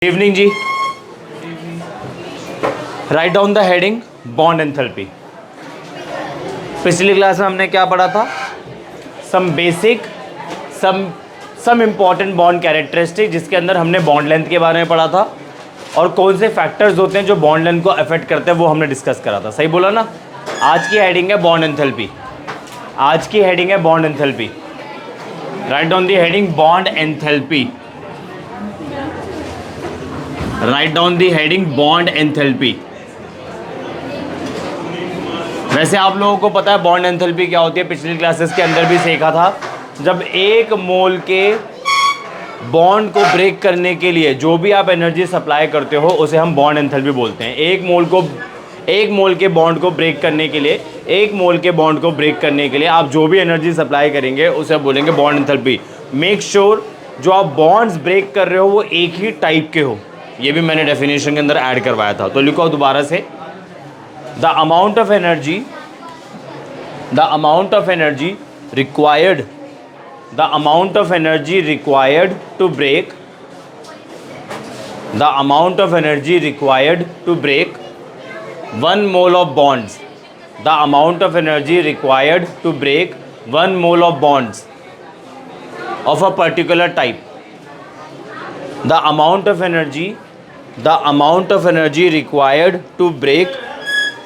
Evening ji. Right down the heading bond enthalpy. पिछली class में हमने क्या पढ़ा था? Some basic some important bond characteristic, जिसके अंदर हमने बॉन्ड लेंथ के बारे में पढ़ा था और कौन से फैक्टर्स होते हैं जो बॉन्ड लेंथ को अफेक्ट करते हैं वो हमने डिस्कस करा था। सही बोला ना? आज की हेडिंग है बॉन्ड एंथैल्पी। आज की हेडिंग है bond enthalpy. Right down the heading bond enthalpy. Write down the heading bond enthalpy. वैसे आप लोगों को पता है बॉन्ड एंथैल्पी क्या होती है, पिछली क्लासेस के अंदर भी सीखा था। जब एक मोल के बॉन्ड को ब्रेक करने के लिए जो भी आप एनर्जी सप्लाई करते हो उसे हम बॉन्ड एंथैल्पी बोलते हैं। एक मोल के बॉन्ड को ब्रेक करने के लिए आप जो भी एनर्जी सप्लाई करेंगे उसे आप बोलेंगे बॉन्ड एंथैल्पी। मेक श्योर जो आप बॉन्ड्स ब्रेक कर रहे हो वो एक ही टाइप के हो। ये भी मैंने डेफिनेशन के अंदर ऐड करवाया था, तो लिखो दोबारा से। The amount of energy required to break one mole of bonds of a particular type. The amount of energy required to break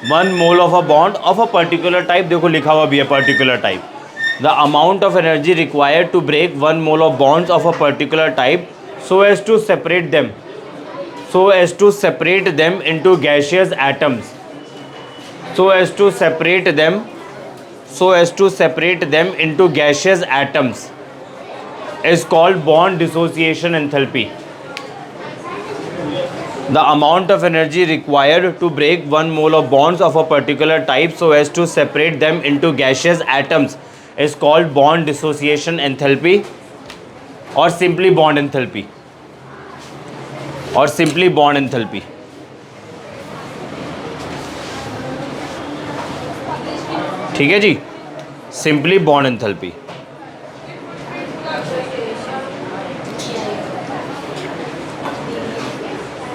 1 mole of a bond of a particular type. देखो लिखा हुआ भी है particular type. The amount of energy required to break 1 mole of bonds of a particular type so as to separate them into gaseous atoms. So as to separate them into gaseous atoms is called bond dissociation enthalpy. The amount of energy required to break 1 mole of bonds of a particular type so as to separate them into gaseous atoms is called bond dissociation enthalpy or simply bond enthalpy. ठीक है जी, simply bond enthalpy.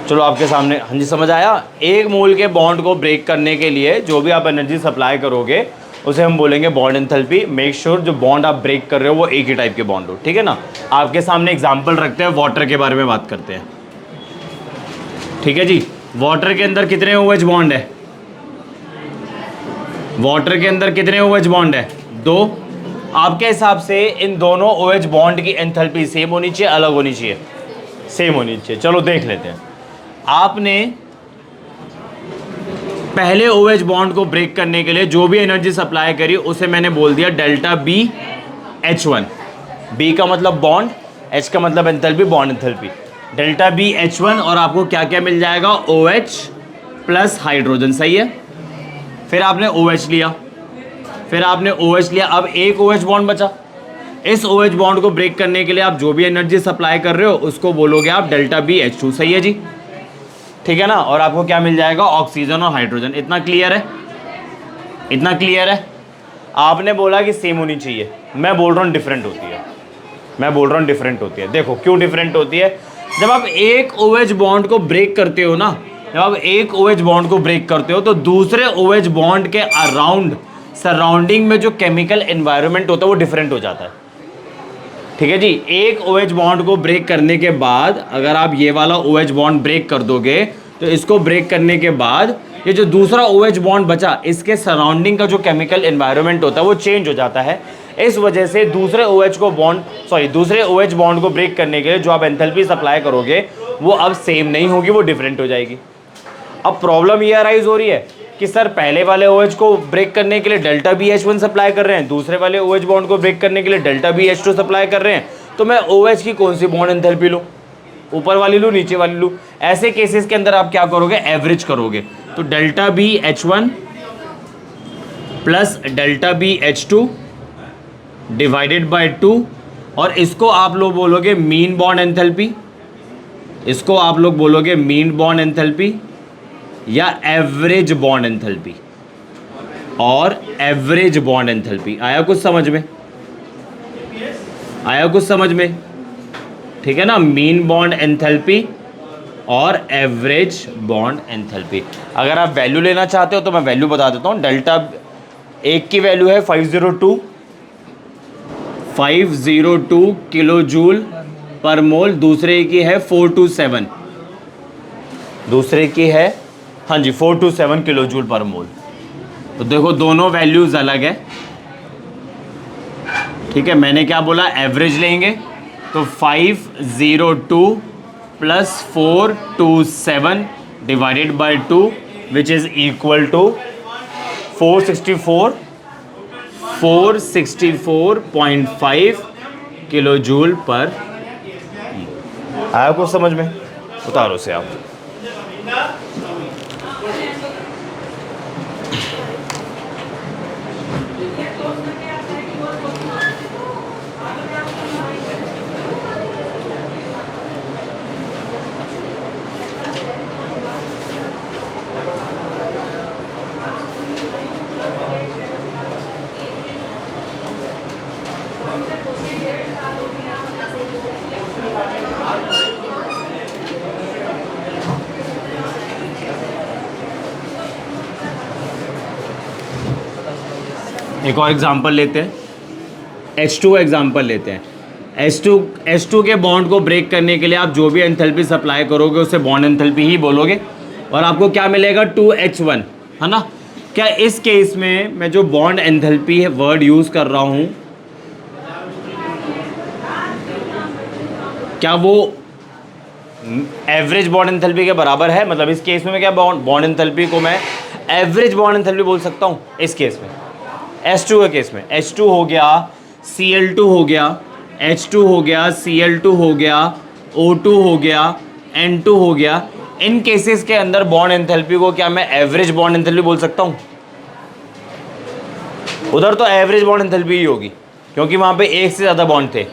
चलो आपके सामने, हाँ जी समझ आया। एक मोल के बॉन्ड को ब्रेक करने के लिए जो भी आप एनर्जी सप्लाई करोगे उसे हम बोलेंगे बॉन्ड एंथैल्पी। मेक श्योर जो बॉन्ड आप ब्रेक कर रहे हो वो एक ही टाइप के बॉन्ड हो, ठीक है ना। आपके सामने एग्जांपल रखते हैं, वाटर के बारे में बात करते हैं, ठीक है जी। वाटर के अंदर कितने OH बॉन्ड है? वाटर के अंदर कितने OH बॉन्ड है? 2। आपके हिसाब से इन दोनों OH बॉन्ड की एंथैल्पी सेम होनी चाहिए, अलग होनी चाहिए? सेम होनी चाहिए। चलो देख लेते हैं। आपने पहले OH बॉन्ड को ब्रेक करने के लिए जो भी एनर्जी सप्लाई करी उसे मैंने बोल दिया डेल्टा BH1। B का मतलब बॉन्ड, H का मतलब enthalpy, bond enthalpy. Delta BH1 और आपको क्या क्या मिल जाएगा? OH प्लस हाइड्रोजन, सही है। फिर आपने OH लिया, अब एक OH बॉन्ड बचा। इस OH बॉन्ड को ब्रेक करने के लिए आप जो भी एनर्जी सप्लाई कर रहे हो उसको बोलोगे आप डेल्टा BH2, सही है जी, ठीक है ना। और आपको क्या मिल जाएगा? ऑक्सीजन और हाइड्रोजन। इतना क्लियर है? आपने बोला कि सेम होनी चाहिए, मैं बोल रहा हूँ डिफरेंट होती है। देखो क्यों डिफरेंट होती है। जब आप एक OH बॉन्ड को ब्रेक करते हो तो दूसरे OH बॉन्ड के अराउंड सराउंडिंग में जो केमिकल एनवायरनमेंट होता है वो डिफरेंट हो जाता है, ठीक है जी। एक OH बॉन्ड को ब्रेक करने के बाद अगर आप ये वाला OH बॉन्ड ब्रेक कर दोगे तो इसको ब्रेक करने के बाद ये जो दूसरा OH बॉन्ड बचा इसके सराउंडिंग का जो केमिकल एनवायरनमेंट होता है वो चेंज हो जाता है। इस वजह से दूसरे OH बॉन्ड को ब्रेक करने के लिए जो आप एंथैल्पी सप्लाई करोगे वो अब सेम नहीं होगी, वो डिफरेंट हो जाएगी। अब प्रॉब्लम ये अराइज हो रही है कि सर पहले वाले OH को ब्रेक करने के लिए डेल्टा BH1 सप्लाई कर रहे हैं, दूसरे वाले OH बॉन्ड को ब्रेक करने के लिए डेल्टा BH2 सप्लाई कर रहे हैं, तो मैं OH की कौन सी बॉन्ड एंथैल्पी लूँ? ऊपर वाली लूँ, नीचे वाली लूँ? ऐसे केसेस के अंदर आप क्या करोगे? एवरेज करोगे। तो delta BH1 plus delta BH2 divided by 2, और इसको आप लोग बोलोगे मीन बॉन्ड एंथैल्पी, या एवरेज बॉन्ड एंथैल्पी और एवरेज बॉन्ड एंथैल्पी। आया कुछ समझ में? ठीक है ना। मीन बॉन्ड एंथैल्पी और एवरेज बॉन्ड एंथैल्पी। अगर आप वैल्यू लेना चाहते हो तो मैं वैल्यू बता देता हूँ। डेल्टा एक की वैल्यू है 502 किलो जूल पर मोल, दूसरे की है 427, दूसरे की है हाँ जी 427 किलो जूल पर मोल। तो देखो दोनों वैल्यूज अलग है, ठीक है। मैंने क्या बोला, एवरेज लेंगे, तो 502 plus 427 divided by 2 which is equal to 464.5 kilo joule per. आया कुछ समझ में? उतारो से आप। एक और एग्जांपल लेते हैं, H2 एग्जांपल लेते हैं। H2 के बॉन्ड को ब्रेक करने के लिए आप जो भी एंथैल्पी सप्लाई करोगे उसे बॉन्ड एंथैल्पी ही बोलोगे, और आपको क्या मिलेगा 2H1, है ना। क्या इस केस में मैं जो बॉन्ड एंथैल्पी है वर्ड यूज़ कर रहा हूँ, क्या वो एवरेज बॉन्ड एंथैल्पी के बराबर है? मतलब इस केस में मैं क्या बॉन्ड एंथैल्पी को मैं एवरेज बॉन्ड एंथैल्पी बोल सकता हूँ इस केस में? H2 के केस में H2 हो गया, Cl2 हो गया, H2 हो गया, Cl2 हो गया, O2 हो गया, N2 हो गया। इन केसेस के अंदर बॉन्ड एंथैल्पी को क्या मैं एवरेज बॉन्ड एंथैल्पी बोल सकता हूँ? उधर तो एवरेज बॉन्ड एंथैल्पी ही होगी, क्योंकि वहाँ पे एक से ज़्यादा बॉन्ड थे,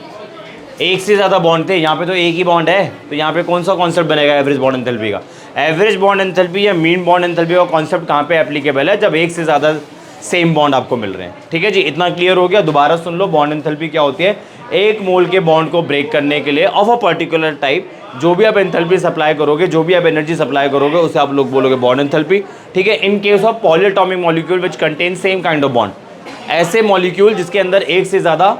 एक से ज़्यादा बॉन्ड थे। यहाँ पे तो एक ही बॉन्ड है, तो यहाँ पे कौन सा कॉन्सेप्ट बनेगा एवरेज बॉन्ड एंथैल्पी का? एवरेज बॉन्ड एंथैल्पी या मीन बॉन्ड एंथैल्पी का कॉन्सेप्ट कहाँ पे एप्लीकेबल है? जब एक से ज़्यादा सेम बॉन्ड आपको मिल रहे हैं। ठीक है जी, इतना क्लियर हो गया? दोबारा सुन लो, बॉन्ड एंथैल्पी क्या होती है? एक मोल के बॉन्ड को ब्रेक करने के लिए ऑफ अ पर्टिकुलर टाइप जो भी आप एंथैल्पी सप्लाई करोगे, जो भी आप एनर्जी सप्लाई करोगे, उसे आप लोग बोलोगे बॉन्ड एंथैल्पी। ठीक है। In case of polyatomic molecule which contain same kind of bond, ऐसे मॉलिक्यूल जिसके अंदर एक से ज़्यादा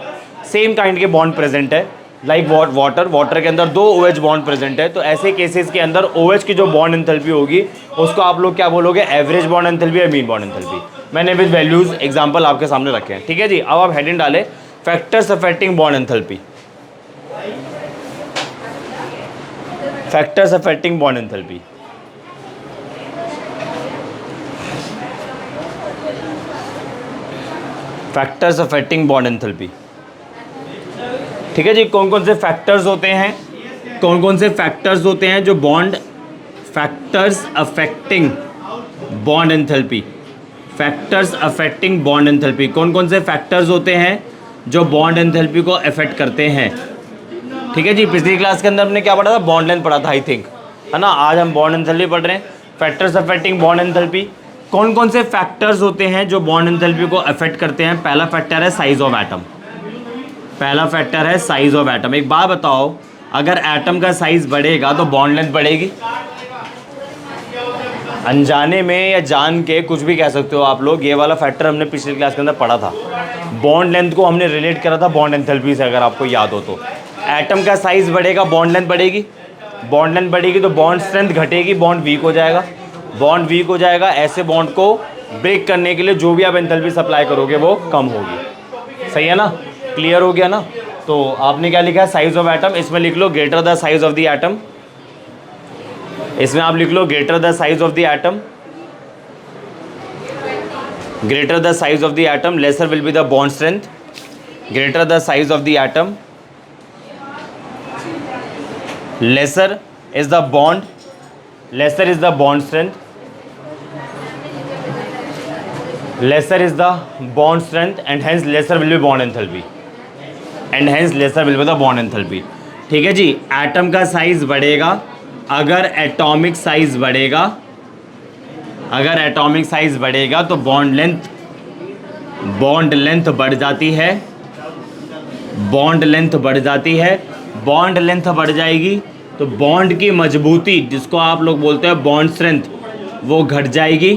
सेम काइंड के बॉन्ड प्रेजेंट है, लाइक वाटर के अंदर 2 OH बॉन्ड प्रेजेंट है, तो ऐसे केसेस के अंदर OH की जो बॉन्ड एंथैल्पी होगी उसको आप लोग क्या बोलोगे? एवरेज बॉन्ड एंथैल्पी या मीन बॉन्ड एंथैल्पी। मैंने विद वैल्यूज एग्जांपल आपके सामने रखे हैं। ठीक है जी। अब आप हेडिंग डालें factors affecting bond enthalpy. Factors affecting bond enthalpy. Factors affecting bond enthalpy. ठीक है जी। कौन कौन से फैक्टर्स होते हैं? कौन कौन से फैक्टर्स होते हैं जो bond factors affecting bond enthalpy? Factors affecting bond enthalpy, कौन कौन से फैक्टर्स होते हैं जो बॉन्ड एंथैल्पी को अफेक्ट करते हैं? ठीक है जी। पिछली क्लास के अंदर हमने क्या पढ़ा था? बॉन्ड लेंथ पढ़ा था आई थिंक, है ना। आज हम बॉन्ड एंथैल्पी पढ़ रहे हैं, फैक्टर्स अफेक्टिंग बॉन्ड एंथैल्पी। कौन कौन से फैक्टर्स होते हैं जो बॉन्ड एंथैल्पी को अफेक्ट करते हैं? पहला फैक्टर है साइज ऑफ एटम। पहला फैक्टर है साइज ऑफ एटम। एक बात बताओ, अगर एटम का साइज बढ़ेगा तो बॉन्ड लेंथ बढ़ेगी? अनजाने में या जान के कुछ भी कह सकते हो आप लोग, ये वाला फैक्टर हमने पिछली क्लास के अंदर पढ़ा था। बॉन्ड लेंथ को हमने रिलेट करा था बॉन्ड एंथैल्पी से, अगर आपको याद हो तो। एटम का साइज बढ़ेगा, बॉन्ड लेंथ बढ़ेगी। बॉन्ड लेंथ बढ़ेगी तो बॉन्ड स्ट्रेंथ घटेगी, बॉन्ड वीक हो जाएगा। बॉन्ड वीक हो जाएगा, ऐसे बॉन्ड को ब्रेक करने के लिए जो भी आप एंथैल्पी सप्लाई करोगे वो कम होगी। सही है ना? क्लियर हो गया ना? तो आपने क्या लिखा है? Size of atom. इसमें लिख लो greater the size of the atom. इसमें आप लिख लो greater the size of the atom. Greater the size of the atom, lesser will be the bond strength. Greater the size of the atom, lesser is the bond, lesser is the bond strength, lesser is the bond strength and hence lesser will be bond enthalpy, and hence lesser will be the bond enthalpy। ठीक है जी। Atom का size बढ़ेगा, अगर atomic size बढ़ेगा, अगर atomic size बढ़ेगा तो bond length बढ़ जाती है, बॉन्ड लेंथ बढ़ जाती है। बॉन्ड लेंथ बढ़ जाएगी तो बॉन्ड की मजबूती, जिसको आप लोग बोलते हैं बॉन्ड स्ट्रेंथ, वो घट जाएगी,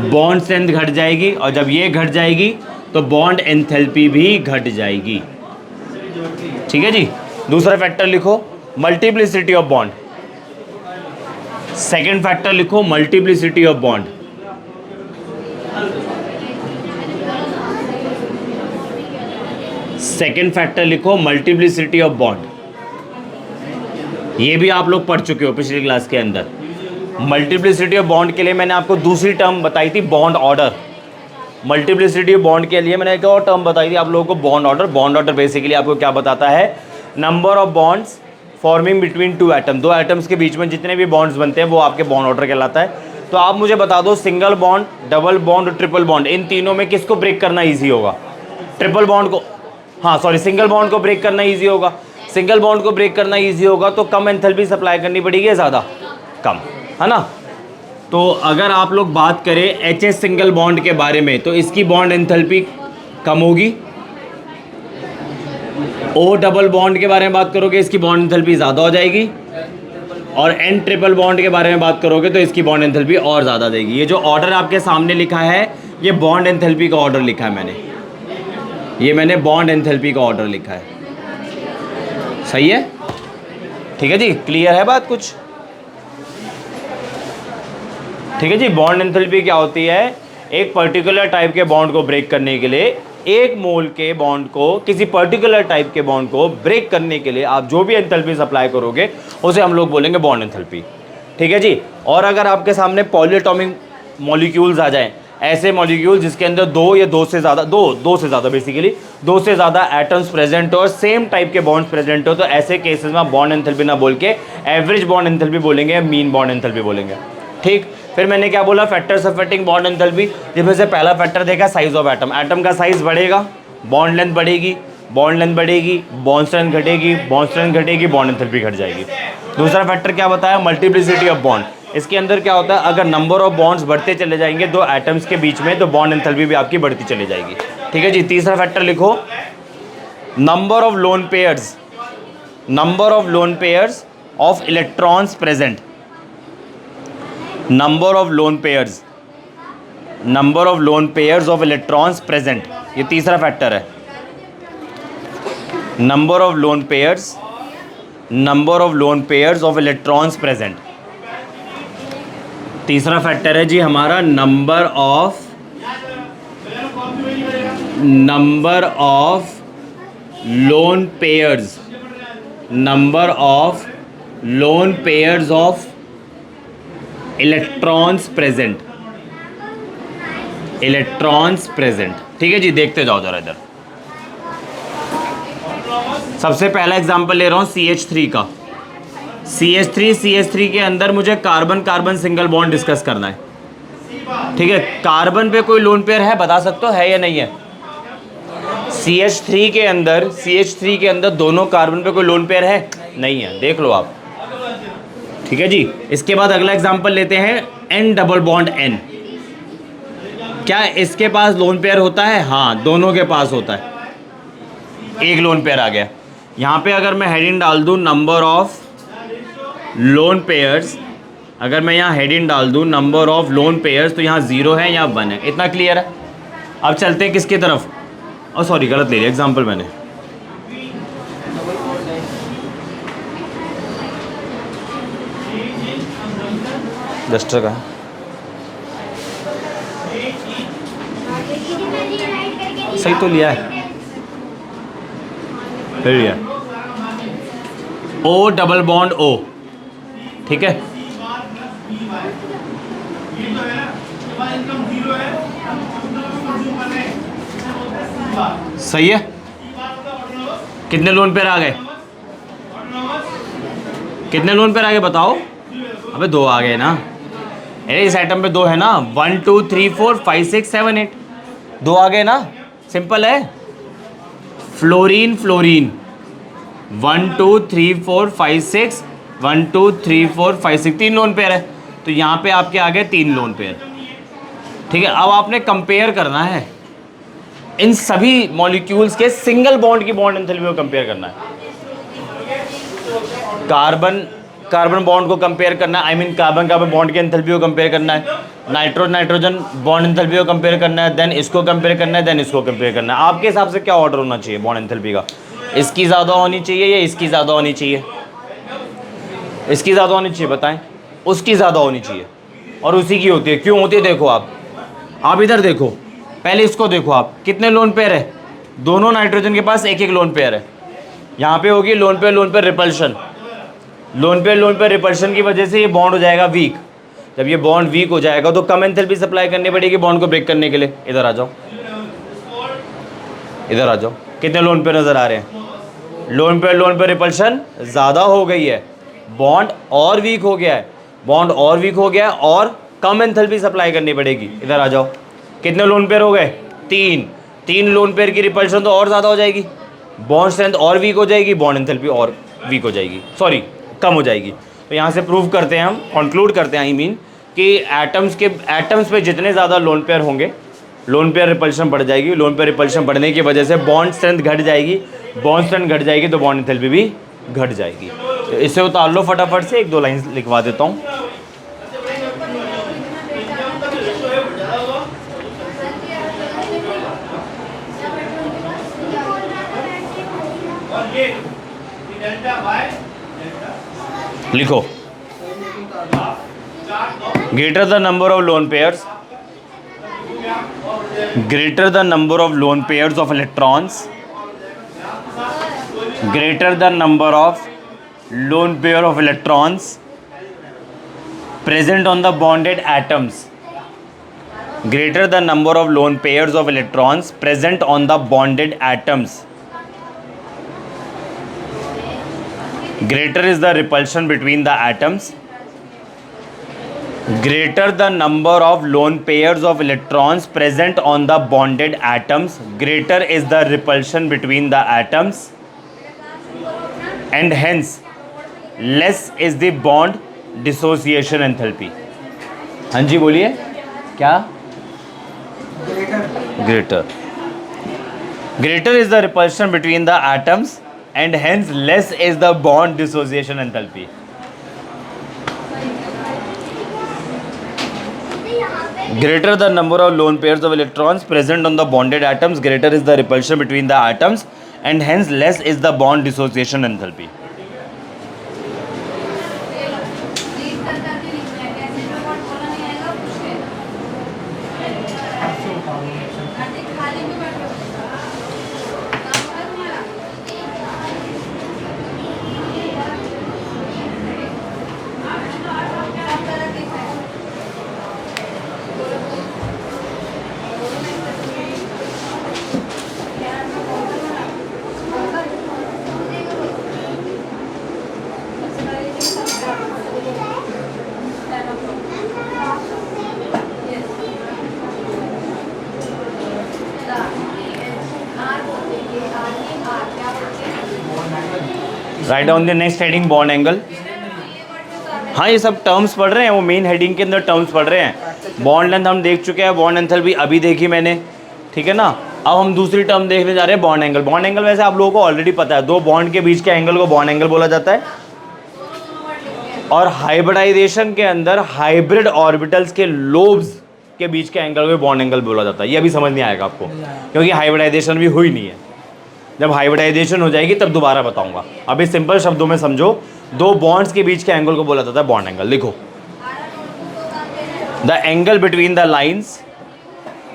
बॉन्ड स्ट्रेंथ घट जाएगी, और जब ये घट जाएगी तो बॉन्ड एंथैल्पी भी घट जाएगी। ठीक है जी। दूसरा फैक्टर लिखो multiplicity of bond. Second factor लिखो multiplicity of bond. Second factor लिखो मल्टीप्लिसिटी ऑफ बॉन्ड। ये भी आप लोग पढ़ चुके हो पिछली क्लास के अंदर। मल्टीप्लिसिटी ऑफ बॉन्ड के लिए मैंने आपको दूसरी टर्म बताई थी, bond order. Multiplicity of bond के लिए मैंने एक और टर्म बताई थी आप लोगों को, bond order. Bond order basically आपको क्या बताता है, number of bonds forming between two atom, दो एटम्स के बीच में जितने भी बॉन्ड्स बनते हैं वो आपके बॉन्ड ऑर्डर कहलाता है। तो आप मुझे बता दो सिंगल बॉन्ड, डबल बॉन्ड और ट्रिपल बॉन्ड, इन तीनों में किसको ब्रेक करना ईजी होगा? ट्रिपल बॉन्ड को, हाँ सॉरी, सिंगल बॉन्ड को ब्रेक करना ईजी होगा। सिंगल बॉन्ड को ब्रेक करना ईजी होगा तो कम एंथैल्पी सप्लाई करनी पड़ेगी या ज़्यादा? कम, है ना। तो अगर आप लोग बात करें एचएस सिंगल बॉन्ड के बारे में तो इसकी बॉन्ड एंथैल्पी कम होगी। ओ डबल बॉन्ड के बारे में बात करोगे इसकी बॉन्ड एंथैल्पी ज़्यादा हो जाएगी, और एन ट्रिपल बॉन्ड के बारे में बात करोगे तो इसकी बॉन्ड एंथैल्पी और ज़्यादा देगी। ये जो ऑर्डर आपके सामने लिखा है ये बॉन्ड एंथैल्पी का ऑर्डर लिखा है मैंने, ये मैंने बॉन्ड एंथैल्पी का ऑर्डर लिखा है। सही है, ठीक है जी, क्लियर है बात कुछ? ठीक है जी। बॉन्ड एंथैल्पी क्या होती है, एक पर्टिकुलर टाइप के बॉन्ड को ब्रेक करने के लिए, एक मोल के बॉन्ड को, किसी पर्टिकुलर टाइप के बॉन्ड को ब्रेक करने के लिए आप जो भी एंथैल्पी सप्लाई करोगे उसे हम लोग बोलेंगे बॉन्ड एंथैल्पी। ठीक है जी। और अगर आपके सामने पॉलीएटॉमिक मॉलिक्यूल्स आ जाएं, ऐसे मॉलिक्यूल जिसके अंदर दो या दो से ज़्यादा बेसिकली दो से ज़्यादा एटम्स प्रेजेंट हो और सेम टाइप के बॉन्ड्स प्रेजेंट हो, तो ऐसे केसेस में बॉन्ड एंथैल्पी ना बोल के एवरेज बॉन्ड एंथैल्पी बोलेंगे या मीन बॉन्ड एंथैल्पी बोलेंगे। ठीक। फिर मैंने क्या बोला, फैक्टर्स अफेक्टिंग बॉन्ड एंथैल्पी, जिसमें से पहला फैक्टर देखा साइज ऑफ एटम। एटम का साइज बढ़ेगा, बॉन्ड लेंथ बढ़ेगी, बॉन्ड लेंथ बढ़ेगी, बॉन्ड स्ट्रेंथ घटेगी, बॉन्ड स्ट्रेंथ घटेगी, बॉन्ड एंथैल्पी घट जाएगी। दूसरा फैक्टर क्या बताया, मल्टीप्लिसिटी ऑफ बॉन्ड। इसके अंदर क्या होता है, अगर नंबर ऑफ बॉन्ड्स बढ़ते चले जाएंगे दो एटम्स के बीच में तो बॉन्ड एंथैल्पी भी आपकी बढ़ती चली जाएगी। ठीक है जी। तीसरा फैक्टर लिखो number of lone pairs, number of lone pairs of electrons present, number of lone pairs, number of lone pairs of electrons present, ये तीसरा फैक्टर है। Number of lone pairs, number of lone pairs of electrons present, तीसरा factor है जी हमारा number of lone pairs, number of lone pairs of electrons present, electrons present. ठीक है जी। देखते जाओ जरा इधर। सबसे पहला एग्जांपल ले रहा हूं CH3 का। CH3 के अंदर मुझे carbon carbon single bond discuss करना है। ठीक है। कार्बन पे कोई लोन पेयर है, बता सकते हो है या नहीं है? CH3 के अंदर दोनों कार्बन पे कोई लोन पेयर है? नहीं है, देख लो आप। ठीक है जी। इसके बाद अगला एग्जांपल लेते हैं N डबल बॉन्ड N। क्या इसके पास लोन पेयर होता है? हाँ, दोनों के पास होता है। एक लोन पेयर आ गया। यहाँ पे अगर मैं हेडिंग डाल दूँ नंबर ऑफ लोन पेयर्स, अगर मैं यहाँ हेडिंग डाल दूँ नंबर ऑफ लोन पेयर्स, तो यहाँ 0 है, यहाँ 1 है। इतना क्लियर है। अब चलते हैं किसकी तरफ, और सॉरी गलत ले लिया एग्जांपल मैंने। डस्टर का सही तो लिया है, फिर लिया O डबल बॉन्ड O। ठीक है। सही है। कितने लोन पेयर आ गए, कितने लोन पेयर आ गए बताओ? अबे 2 आ गए ना। अरे इस आइटम पे 2 है ना, 1 2 3 4 5 6 7 8, 2 आ गए ना, सिंपल है। फ्लोरीन फ्लोरीन 1 2 3 4 5 6, 1 2 3 4 5 6, 3 लोन पेयर है। तो यहाँ पे आपके आ गए 3 लोन पेयर। ठीक है। अब आपने कंपेयर करना है इन सभी मॉलिक्यूल्स के सिंगल बॉन्ड की बॉन्ड एंथैल्पी को कंपेयर करना है। कार्बन कार्बन बॉन्ड को कंपेयर करना है, I mean carbon carbon bond के एंथैल्पी को कंपेयर करना है, नाइट्रोजन बॉन्ड एंथैल्पी को कंपेयर करना है, देन इसको कंपेयर करना है, देन इसको कंपेयर करना है। आपके हिसाब से क्या ऑर्डर होना चाहिए बॉन्ड एंथैल्पी का? इसकी ज़्यादा होनी चाहिए या इसकी ज़्यादा होनी चाहिए? इसकी ज़्यादा होनी चाहिए, बताएं। उसकी ज़्यादा होनी चाहिए, और उसी की होती है। क्यों होती है? देखो आप इधर देखो, पहले इसको देखो आप, कितने लोन पेयर है? दोनों नाइट्रोजन के पास एक एक लोन पेयर है। यहाँ पे होगी lone pair repulsion, lone pair repulsion की वजह से ये बॉन्ड हो जाएगा वीक। जब ये बॉन्ड वीक हो जाएगा तो कम एंथैल्पी सप्लाई करनी पड़ेगी बॉन्ड को ब्रेक करने के लिए। इधर आ जाओ, इधर आ जाओ, कितने लोन पेयर नजर आ रहे हैं? लोन पेयर रिपल्शन ज़्यादा हो गई है, बॉन्ड और वीक हो गया है, बॉन्ड और वीक हो गया है, और कम एंथैल्पी सप्लाई करनी पड़ेगी। इधर आ जाओ, कितने लोन पेयर हो गए? तीन लोन पेयर की रिपल्शन तो और ज़्यादा हो जाएगी, बॉन्ड स्ट्रेंथ और वीक हो जाएगी, बॉन्ड एंथैल्पी और वीक हो जाएगी, सॉरी कम हो जाएगी। तो यहाँ से प्रूव करते हैं, हम कंक्लूड करते हैं, आई मीन कि एटम्स पे जितने ज़्यादा लोन पेयर होंगे, लोन पेयर रिपल्शन बढ़ जाएगी, लोन पेयर रिपल्शन बढ़ने की वजह से बॉन्ड स्ट्रेंथ घट जाएगी, बॉन्ड स्ट्रेंथ घट जाएगी तो बॉन्ड एंथैल्पी भी घट जाएगी। तो इसे उतार लो फटाफट से, एक दो लाइन लिखवा देता हूँ। लिखो, greater the number of lone pairs, greater the number of lone pairs of electrons, greater the number of lone pair of electrons present on the bonded atoms, greater the number of lone pairs of electrons present on the bonded atoms, greater is the repulsion between the atoms, greater the number of lone pairs of electrons present on the bonded atoms, greater is the repulsion between the atoms, and hence less is the bond dissociation enthalpy। हाँ जी बोलिए, क्या? greater is the repulsion between the atoms and hence less is the bond dissociation enthalpy। Greater the number of lone pairs of electrons present on the bonded atoms, greater is the repulsion between the atoms and hence less is the bond dissociation enthalpy। Right down the next heading bond angle. हाँ ये सब terms पढ़ रहे हैं, वो main heading के अंदर terms पढ़ रहे हैं। बॉन्ड लेंथ हम देख चुके हैं, बॉन्ड एंथैल्पी अभी देखी मैंने, ठीक है ना। अब हम दूसरी टर्म देखने जा रहे हैं बॉन्ड एंगल। बॉन्ड एंगल वैसे आप लोगों को ऑलरेडी पता है, दो बॉन्ड के बीच के एंगल को बॉन्ड एंगल बोला जाता है, और हाइब्रिडाइजेशन के अंदर हाइब्रिड ऑर्बिटल्स के लोब्स के बीच के एंगल को बॉन्ड एंगल बोला जाता है। ये अभी समझ नहीं आएगा आपको, क्योंकि हाइब्रिडाइजेशन भी हुई नहीं है। जब हाइब्रिडाइजेशन हो जाएगी तब दोबारा बताऊंगा। अभी सिंपल शब्दों में समझो, दो बॉन्ड्स के बीच के एंगल को बोला जाता है बॉन्ड एंगल। लिखो, the angle between the lines,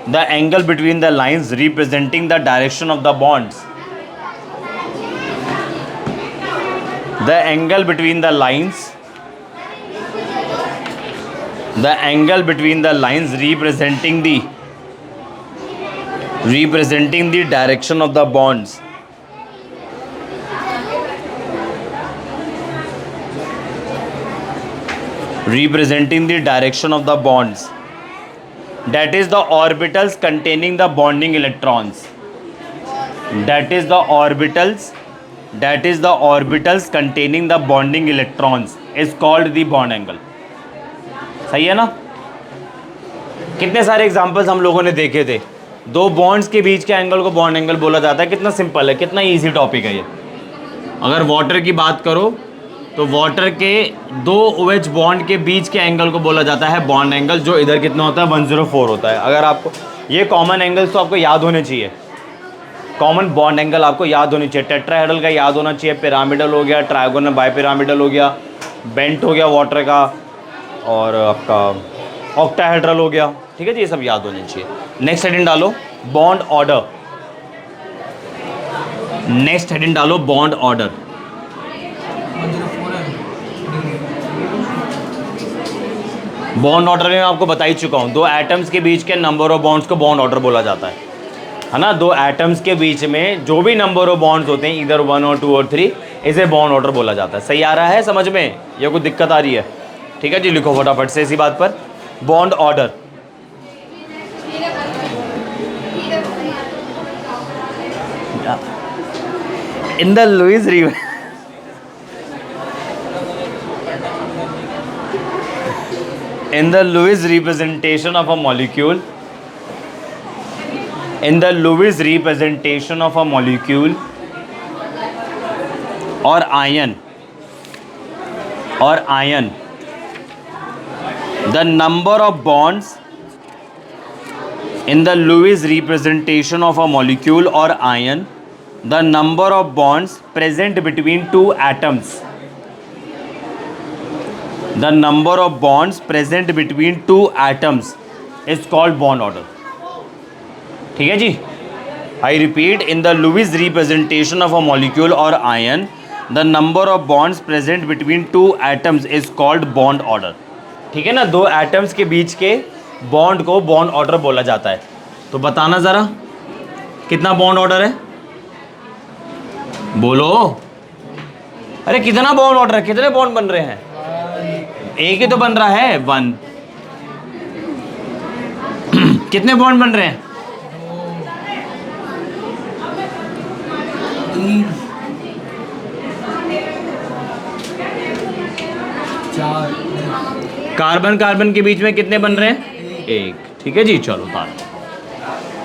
the angle between the lines representing the direction of the bonds, the angle between the lines, the angle between the lines representing the direction of the bonds, representing the direction of the bonds, that is the orbitals containing the bonding electrons, that is the orbitals containing the bonding electrons is called the bond angle। सही है ना। कितने सारे examples हम लोगों ने देखे थे, दो बॉन्ड्स के बीच के एंगल को बॉन्ड एंगल बोला जाता है। कितना सिंपल है, कितना इजी टॉपिक है ये। अगर वाटर की बात करो तो वाटर के दो OH बॉन्ड के बीच के एंगल को बोला जाता है बॉन्ड एंगल, जो इधर कितना होता है 104 होता है। अगर आपको ये कॉमन एंगल्स तो आपको याद होने चाहिए, कॉमन बॉन्ड एंगल आपको याद होनी चाहिए। टेट्राहेड्रल का याद होना चाहिए, पिरामिडल हो गया, ट्रायगोनल बाइपिरामिडल हो गया, बेंट हो गया वाटर का, और आपका ऑक्टाहेड्रल हो गया। ठीक है जी, ये सब याद होने चाहिए। नेक्स्ट हेडिंग डालो बॉन्ड ऑर्डर। नेक्स्ट हेडिंग डालो बॉन्ड ऑर्डर। बॉन्ड ऑर्डर में आपको बता ही चुका हूँ, दो एटम्स के बीच के नंबर ऑफ बॉन्ड्स को बॉन्ड ऑर्डर बोला जाता है ना। दो एटम्स के बीच में जो भी नंबर ऑफ बॉन्ड्स होते हैं, इधर 1 और 2 और 3, इसे बॉन्ड ऑर्डर बोला जाता है। सही आ रहा है समझ में, या कोई दिक्कत आ रही है? ठीक है जी, लिखो फटाफट से इसी बात पर bond order. In the Lewis in the Lewis representation of a molecule, in the Lewis representation of a molecule or ion, the number of bonds in the Lewis representation of a molecule or ion, the number of bonds present between two atoms, the number of bonds present between two atoms is called bond order। ठीक है जी, I repeat, in the Lewis representation of a molecule or ion, the number of bonds present between two atoms is called bond order। ठीक है ना, दो atoms के बीच के bond को bond order बोला जाता है। तो बताना ज़रा कितना बॉन्ड ऑर्डर है, बोलो। अरे कितना बॉन्ड ऑर्डर है, कितने बॉन्ड बन रहे हैं? एक ही तो बन रहा है 1। कितने बॉन्ड बन रहे हैं? 3 4। कार्बन कार्बन के बीच में कितने बन रहे हैं? 1। ठीक है जी, चलो तार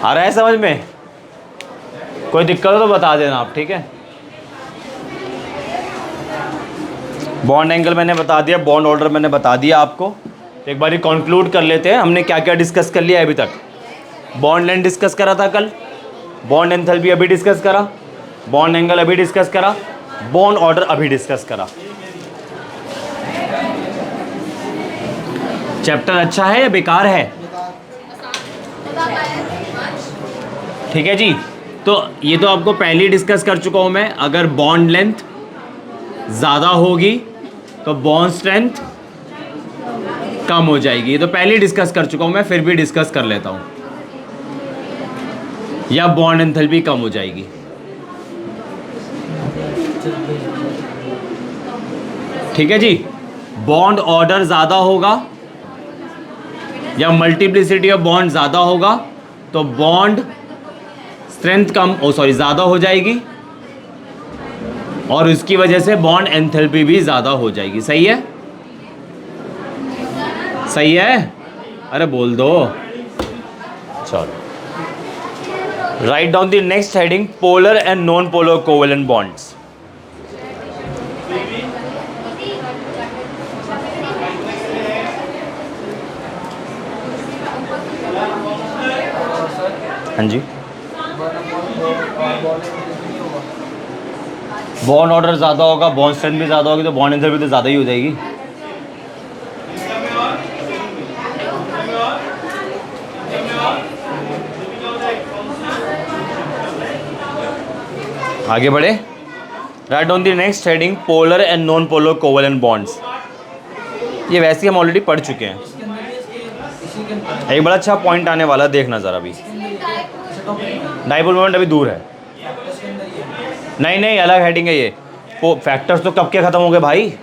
आ रहा है समझ में? कोई दिक्कत हो तो बता देना आप, ठीक है। बॉन्ड एंगल मैंने बता दिया, बॉन्ड ऑर्डर मैंने बता दिया आपको। तो एक बार कंक्लूड कर लेते हैं, हमने क्या क्या डिस्कस कर लिया अभी तक। बॉन्ड लेंथ डिस्कस करा था कल, बॉन्ड एंथैल्पी अभी डिस्कस करा, बॉन्ड एंगल अभी डिस्कस करा, बॉन्ड ऑर्डर अभी डिस्कस करा। चैप्टर अच्छा है या बेकार है? ठीक है जी, तो ये तो आपको पहले ही डिस्कस कर चुका हूं मैं। अगर बॉन्ड लेंथ ज़्यादा होगी तो बॉन्ड स्ट्रेंथ कम हो जाएगी, ये तो पहले ही डिस्कस कर चुका हूं मैं, फिर भी डिस्कस कर लेता हूं। या बॉन्ड एंथैल्पी कम हो जाएगी। ठीक है जी, बॉन्ड ऑर्डर ज़्यादा होगा या मल्टीप्लिसिटी ऑफ बॉन्ड ज़्यादा होगा तो बॉन्ड स्ट्रेंथ ज़्यादा हो जाएगी, और उसकी वजह से बॉन्ड एंथैल्पी भी ज़्यादा हो जाएगी। सही है? सही है? अरे बोल दो। चलो, right down the next heading, polar and non polar covalent bonds. हाँ जी, बॉन्ड ऑर्डर ज़्यादा होगा, बॉन्ड स्ट्रेंथ भी ज़्यादा होगी, तो बॉन्ड एंथैल्पी तो ज़्यादा ही हो जाएगी। आगे बढ़े, right on the next heading, polar and non polar covalent bonds. ये वैसे हम ऑलरेडी पढ़ चुके हैं। एक बड़ा अच्छा पॉइंट आने वाला, देखना ज़रा। अभी डाइपोल मोमेंट अभी दूर है, नहीं अलग हेडिंग है ये। फैक्टर्स तो कब के ख़त्म हो गए भाई,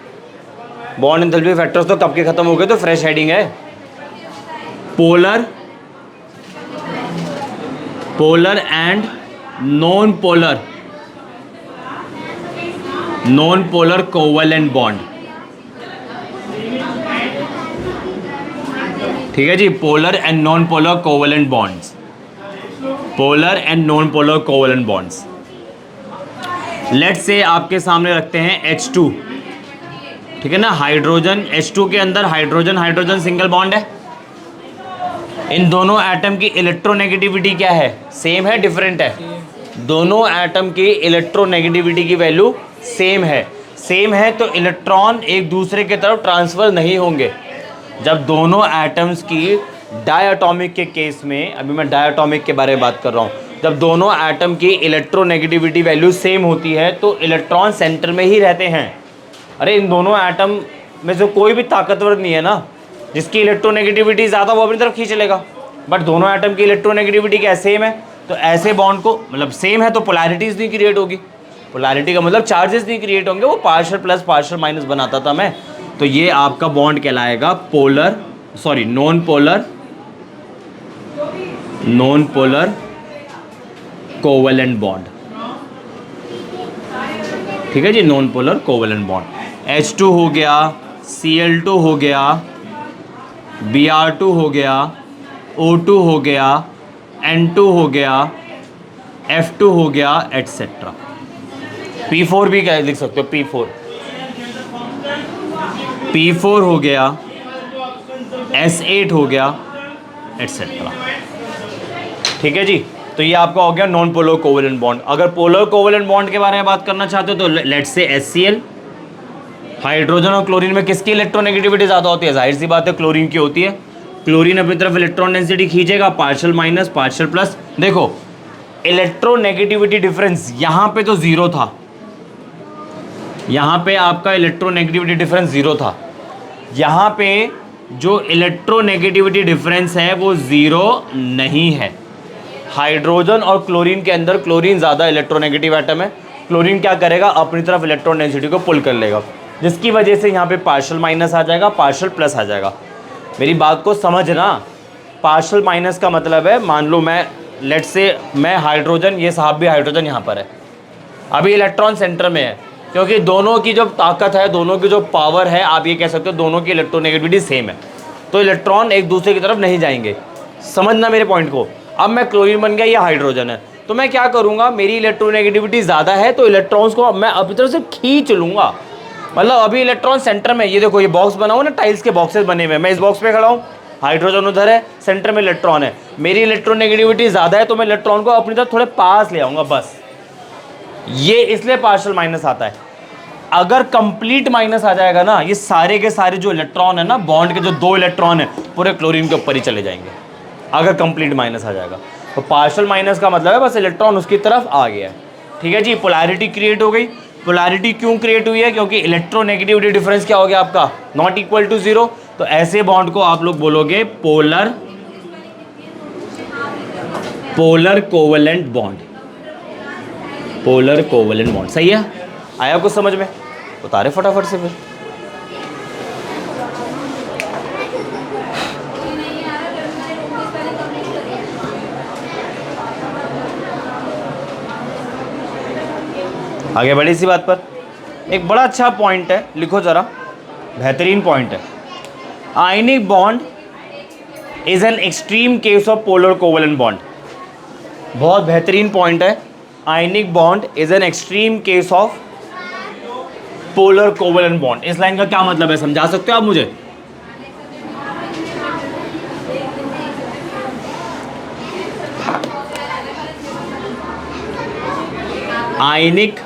बॉन्ड एंथैल्पी फैक्टर्स तो कब के ख़त्म हो गए, तो फ्रेश हेडिंग है। Polar and non polar covalent bond. ठीक है जी, polar and non polar covalent bonds, polar and non polar covalent bonds. Let's say आपके सामने रखते हैं H2, ठीक है ना। हाइड्रोजन H2 के अंदर हाइड्रोजन हाइड्रोजन सिंगल बॉन्ड है। इन दोनों एटम की इलेक्ट्रोनेगेटिविटी क्या है, सेम है डिफरेंट है? दोनों एटम की इलेक्ट्रोनेगेटिविटी की वैल्यू सेम है। सेम है तो इलेक्ट्रॉन एक दूसरे की तरफ ट्रांसफ़र नहीं होंगे। जब दोनों एटम्स की डायटॉमिक के केस में, अभी मैं डायटॉमिक के बारे में बात कर रहा हूँ, जब दोनों एटम की इलेक्ट्रोनेगेटिविटी वैल्यू सेम होती है तो इलेक्ट्रॉन सेंटर में ही रहते हैं। अरे इन दोनों एटम में से कोई भी ताकतवर नहीं है ना, जिसकी इलेक्ट्रोनेगेटिविटी ज़्यादा वो अपनी तरफ खींच लेगा। बट दोनों एटम की इलेक्ट्रोनेगेटिविटी क्या सेम है, तो ऐसे बॉन्ड को, मतलब सेम है तो पोलैरिटीज़ नहीं क्रिएट होगी। पोलैरिटी का मतलब चार्जेस नहीं क्रिएट होंगे, वो पार्शियल प्लस पार्शियल माइनस बनाता था मैं। तो ये आपका बॉन्ड कहलाएगा polar, sorry non polar covalent bond. ठीक है जी, non polar covalent bond. H2 हो गया, Cl2 हो गया, Br2 हो गया, O2 हो गया, N2 हो गया, F2 हो गया, एटसेट्रा। P4 भी क्या लिख सकते हो, P4 हो गया, S8 हो गया, एटसेट्रा। ठीक है जी, तो ये आपका हो गया नॉन पोलर कोवेलेंट बॉन्ड। अगर पोलर कोवेलेंट बॉन्ड के बारे में बात करना चाहते हो तो लेट्स से HCl, हाइड्रोजन और क्लोरीन में किसकी इलेक्ट्रोनेगेटिविटी ज़्यादा होती है? जाहिर सी बात है क्लोरीन की होती है। क्लोरीन अपनी तरफ इलेक्ट्रॉन डेंसिटी खींचेगा, पार्शियल माइनस पार्शियल प्लस। देखो इलेक्ट्रोनेगेटिविटी डिफरेंस यहाँ पे तो ज़ीरो था, यहाँ पे आपका इलेक्ट्रोनेगेटिविटी डिफरेंस ज़ीरो था। यहाँ पे जो इलेक्ट्रोनेगेटिविटी डिफरेंस है वो ज़ीरो नहीं है। हाइड्रोजन और क्लोरीन के अंदर क्लोरीन ज़्यादा इलेक्ट्रोनेगेटिव एटम है। क्लोरीन क्या करेगा, अपनी तरफ इलेक्ट्रॉन डेंसिटी को पुल कर लेगा, जिसकी वजह से यहाँ पे पार्शियल माइनस आ जाएगा, पार्शियल प्लस आ जाएगा। मेरी बात को समझना, पार्शियल माइनस का मतलब है, मान लो मैं लेट्स से मैं हाइड्रोजन, ये साहब भी हाइड्रोजन यहाँ पर है, अभी इलेक्ट्रॉन सेंटर में है, क्योंकि दोनों की जो ताकत है, दोनों की जो पावर है, आप ये कह सकते हो दोनों की इलेक्ट्रोनेगेटिविटी सेम है, तो इलेक्ट्रॉन एक दूसरे की तरफ नहीं जाएंगे। समझना मेरे पॉइंट को। अब मैं क्लोरीन बन गया, ये हाइड्रोजन है, तो मैं क्या करूँगा, मेरी इलेक्ट्रोनेगेटिविटी ज़्यादा है तो इलेक्ट्रॉन्स को मैं अपनी तरफ से खींच लूँगा। मतलब अभी इलेक्ट्रॉन सेंटर में, ये देखो ये बॉक्स बना हुआ ना, टाइल्स के बॉक्सेस बने हुए हैं, मैं इस बॉक्स पे खड़ा हूँ, हाइड्रोजन उधर है, सेंटर में इलेक्ट्रॉन है, मेरी इलेक्ट्रोनेगेटिविटी ज़्यादा है तो मैं इलेक्ट्रॉन को अपनी तरफ थोड़े पास ले आऊँगा बस। ये इसलिए पार्शियल माइनस आता है। अगर कंप्लीट माइनस आ जाएगा ना, ये सारे के सारे जो इलेक्ट्रॉन है ना, बॉन्ड के जो 2 इलेक्ट्रॉन है पूरे क्लोरीन के ऊपर ही चले जाएंगे, अगर कंप्लीट माइनस आ जाएगा। तो पार्शियल माइनस का मतलब है बस इलेक्ट्रॉन उसकी तरफ आ गया है। ठीक है जी, पोलैरिटी क्रिएट हो गई। पोलैरिटी क्यों क्रिएट हुई है, क्योंकि इलेक्ट्रोनेगेटिविटी डिफरेंस क्या हो गया आपका, नॉट इक्वल टू जीरो। तो ऐसे बॉन्ड को आप लोग बोलोगे polar covalent bond. Polar covalent bond, सही है, आया कुछ समझ में? उतारे फटाफट से फिर। आगे बड़ी सी बात पर एक बड़ा अच्छा पॉइंट है, लिखो जरा, बेहतरीन पॉइंट है। Ionic bond is an extreme case of polar covalent bond. बहुत बेहतरीन पॉइंट है। Ionic bond is an extreme case of polar covalent bond. इस लाइन का क्या मतलब है, समझा सकते हो आप मुझे? Ionic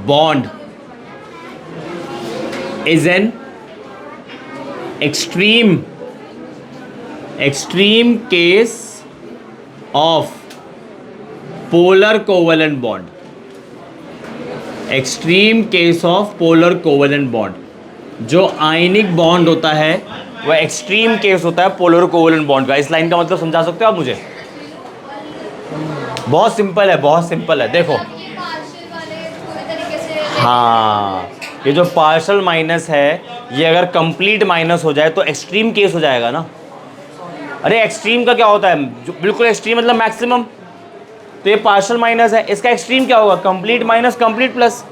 bond is an extreme case of polar covalent bond. Extreme case of polar covalent bond. जो आयनिक बॉन्ड होता है वह एक्सट्रीम केस होता है पोलर कोवेलेंट बॉन्ड का। इस लाइन का मतलब समझा सकते हो आप मुझे? बहुत सिंपल है, बहुत सिंपल है। देखो हाँ, ये जो पार्शियल माइनस है, ये अगर कंप्लीट माइनस हो जाए तो एक्सट्रीम केस हो जाएगा ना। अरे एक्सट्रीम का क्या होता है, जो बिल्कुल एक्सट्रीम मतलब मैक्सिमम। तो ये पार्शियल माइनस है, इसका एक्सट्रीम क्या होगा, कंप्लीट माइनस कंप्लीट प्लस।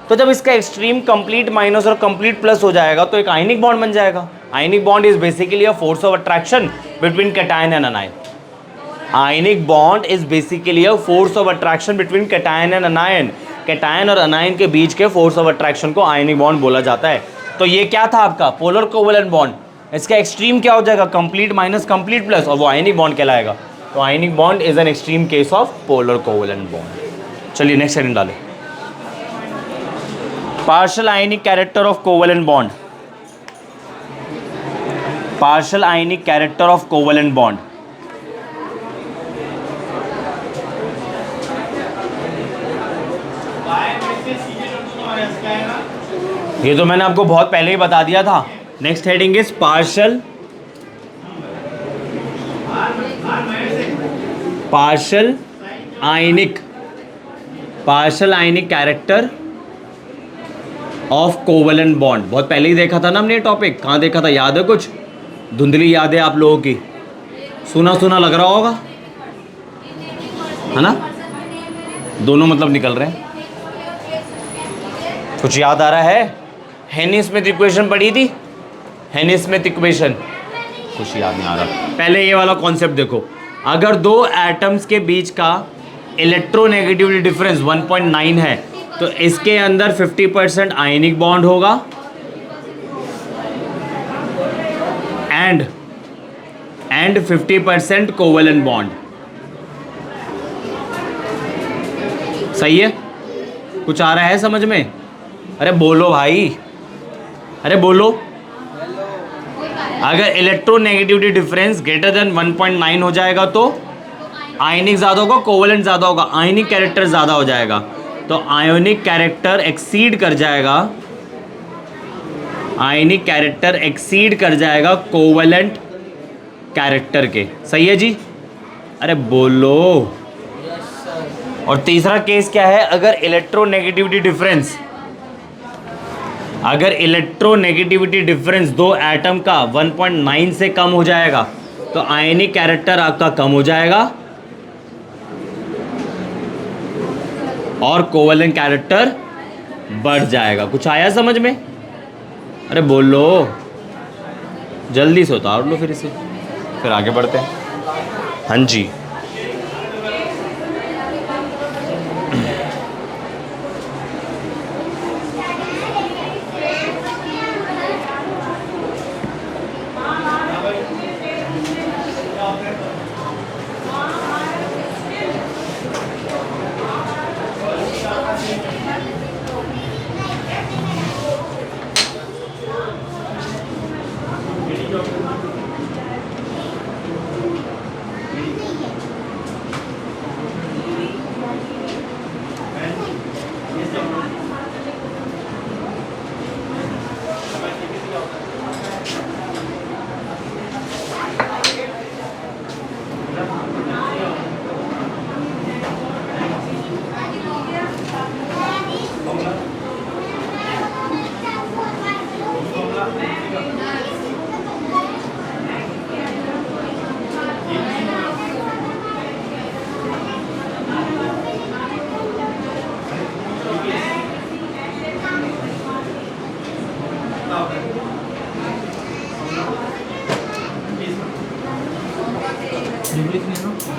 तो जब इसका एक्सट्रीम कंप्लीट माइनस और कंप्लीट प्लस हो जाएगा तो एक आयनिक बॉन्ड बन जाएगा। Ionic bond is basically a force of attraction between cation and अनायन। Ionic bond is basically a force of attraction between cation and अनायन। Cation और अनायन के बीच के फोर्स ऑफ अट्रैक्शन को आयनिक बॉन्ड बोला जाता है। तो ये क्या था आपका पोलर कोवेलेंट बॉन्ड, इसका एक्सट्रीम क्या हो जाएगा कंप्लीट माइनस कंप्लीट प्लस, और वो आयनिक बॉन्ड कहलाएगा। तो ionic bond is an extreme case of polar covalent bond. चलिए नेक्स्ट हेडिंग डालें, partial ionic character of covalent bond, partial ionic character of covalent bond. ये तो मैंने आपको बहुत पहले ही बता दिया था। Next heading is partial ionic character of covalent bond. बहुत पहले ही देखा था ना हमने ये टॉपिक, कहाँ देखा था याद है कुछ? धुंधली याद है आप लोगों की, सुना सुना लग रहा होगा, है ना? दोनों मतलब निकल रहे हैं। कुछ याद आ रहा है? हेनी स्मिथ इक्वेशन पढ़ी थी, हेनी स्मिथ इक्वेशन, कुछ याद नहीं आ रहा। पहले ये वाला कॉन्सेप्ट देखो, अगर दो एटम्स के बीच का इलेक्ट्रोनेगेटिविटी डिफरेंस 1.9 है तो इसके अंदर 50% आयनिक बॉन्ड होगा एंड 50% कोवेलेंट बॉन्ड। सही है? कुछ आ रहा है समझ में? अरे बोलो भाई, अरे बोलो। अगर इलेक्ट्रोनेगेटिविटी डिफरेंस ग्रेटर देन 1.9 हो जाएगा तो आयनिक ज़्यादा होगा, कोवेलेंट ज़्यादा होगा, आयनिक कैरेक्टर ज़्यादा हो जाएगा। तो आयोनिक कैरेक्टर एक्सीड कर जाएगा, आयनिक कैरेक्टर एक्सीड कर जाएगा कोवेलेंट कैरेक्टर के। सही है जी? अरे बोलो। और तीसरा केस क्या है? अगर इलेक्ट्रोनेगेटिविटी डिफरेंस दो एटम का 1.9 से कम हो जाएगा तो आयनिक कैरेक्टर आपका कम हो जाएगा और कोवेलेंट कैरेक्टर बढ़ जाएगा। कुछ आया समझ में? अरे बोलो, जल्दी से उतार लो फिर इसे, फिर आगे बढ़ते हैं। हाँ जी,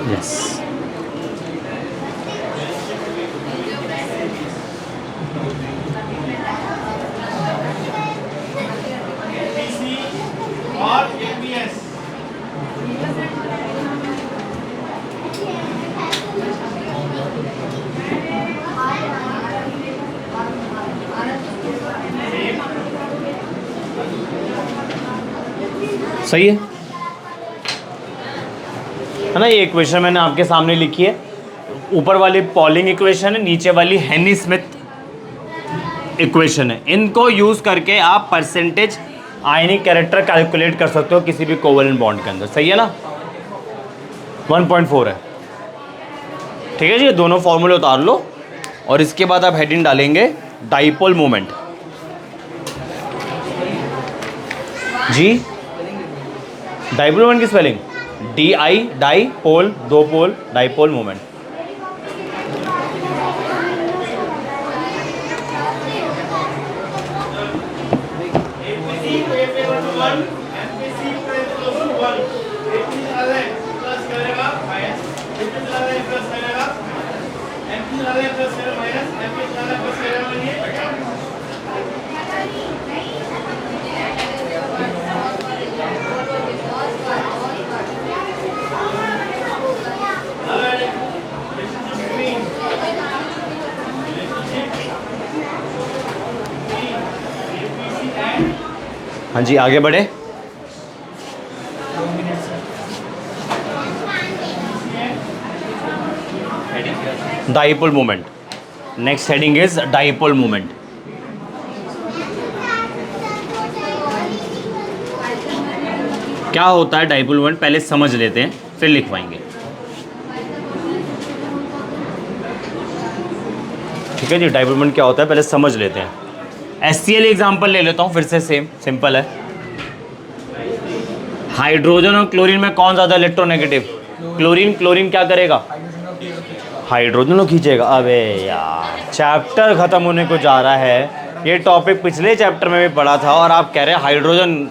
यस। सही है ना? ये इक्वेशन मैंने आपके सामने लिखी है। ऊपर वाली पॉलिंग इक्वेशन है, नीचे वाली हेनी स्मिथ इक्वेशन है। इनको यूज करके आप परसेंटेज आयनिक कैरेक्टर कैलकुलेट कर सकते हो किसी भी कोवेलेंट बॉन्ड के अंदर। सही है ना? 1.4 है। ठीक है जी, ये दोनों फॉर्मूले उतार लो और इसके बाद आप हेडिंग डालेंगे डाइपोल मोमेंट। जी, डाइपोल मोमेंट की स्पेलिंग DI, डाई पोल, दो पोल, डाइपोल मोमेंट। हाँ जी, आगे बढ़े। Dipole moment, next heading is dipole moment. क्या होता है डाइपोल मोमेंट, पहले समझ लेते हैं फिर लिखवाएंगे। ठीक है जी, डाइपोल मोमेंट क्या होता है पहले समझ लेते हैं। HCl एग्जांपल ले लेता हूं फिर से, सेम सिंपल है। हाइड्रोजन और क्लोरीन में कौन ज़्यादा इलेक्ट्रोनेगेटिव? क्लोरीन। क्लोरीन क्या करेगा? हाइड्रोजन को खींचेगा। अबे यार, चैप्टर खत्म होने को जा रहा है, ये टॉपिक पिछले चैप्टर में भी पढ़ा था और आप कह रहे हैं हाइड्रोजन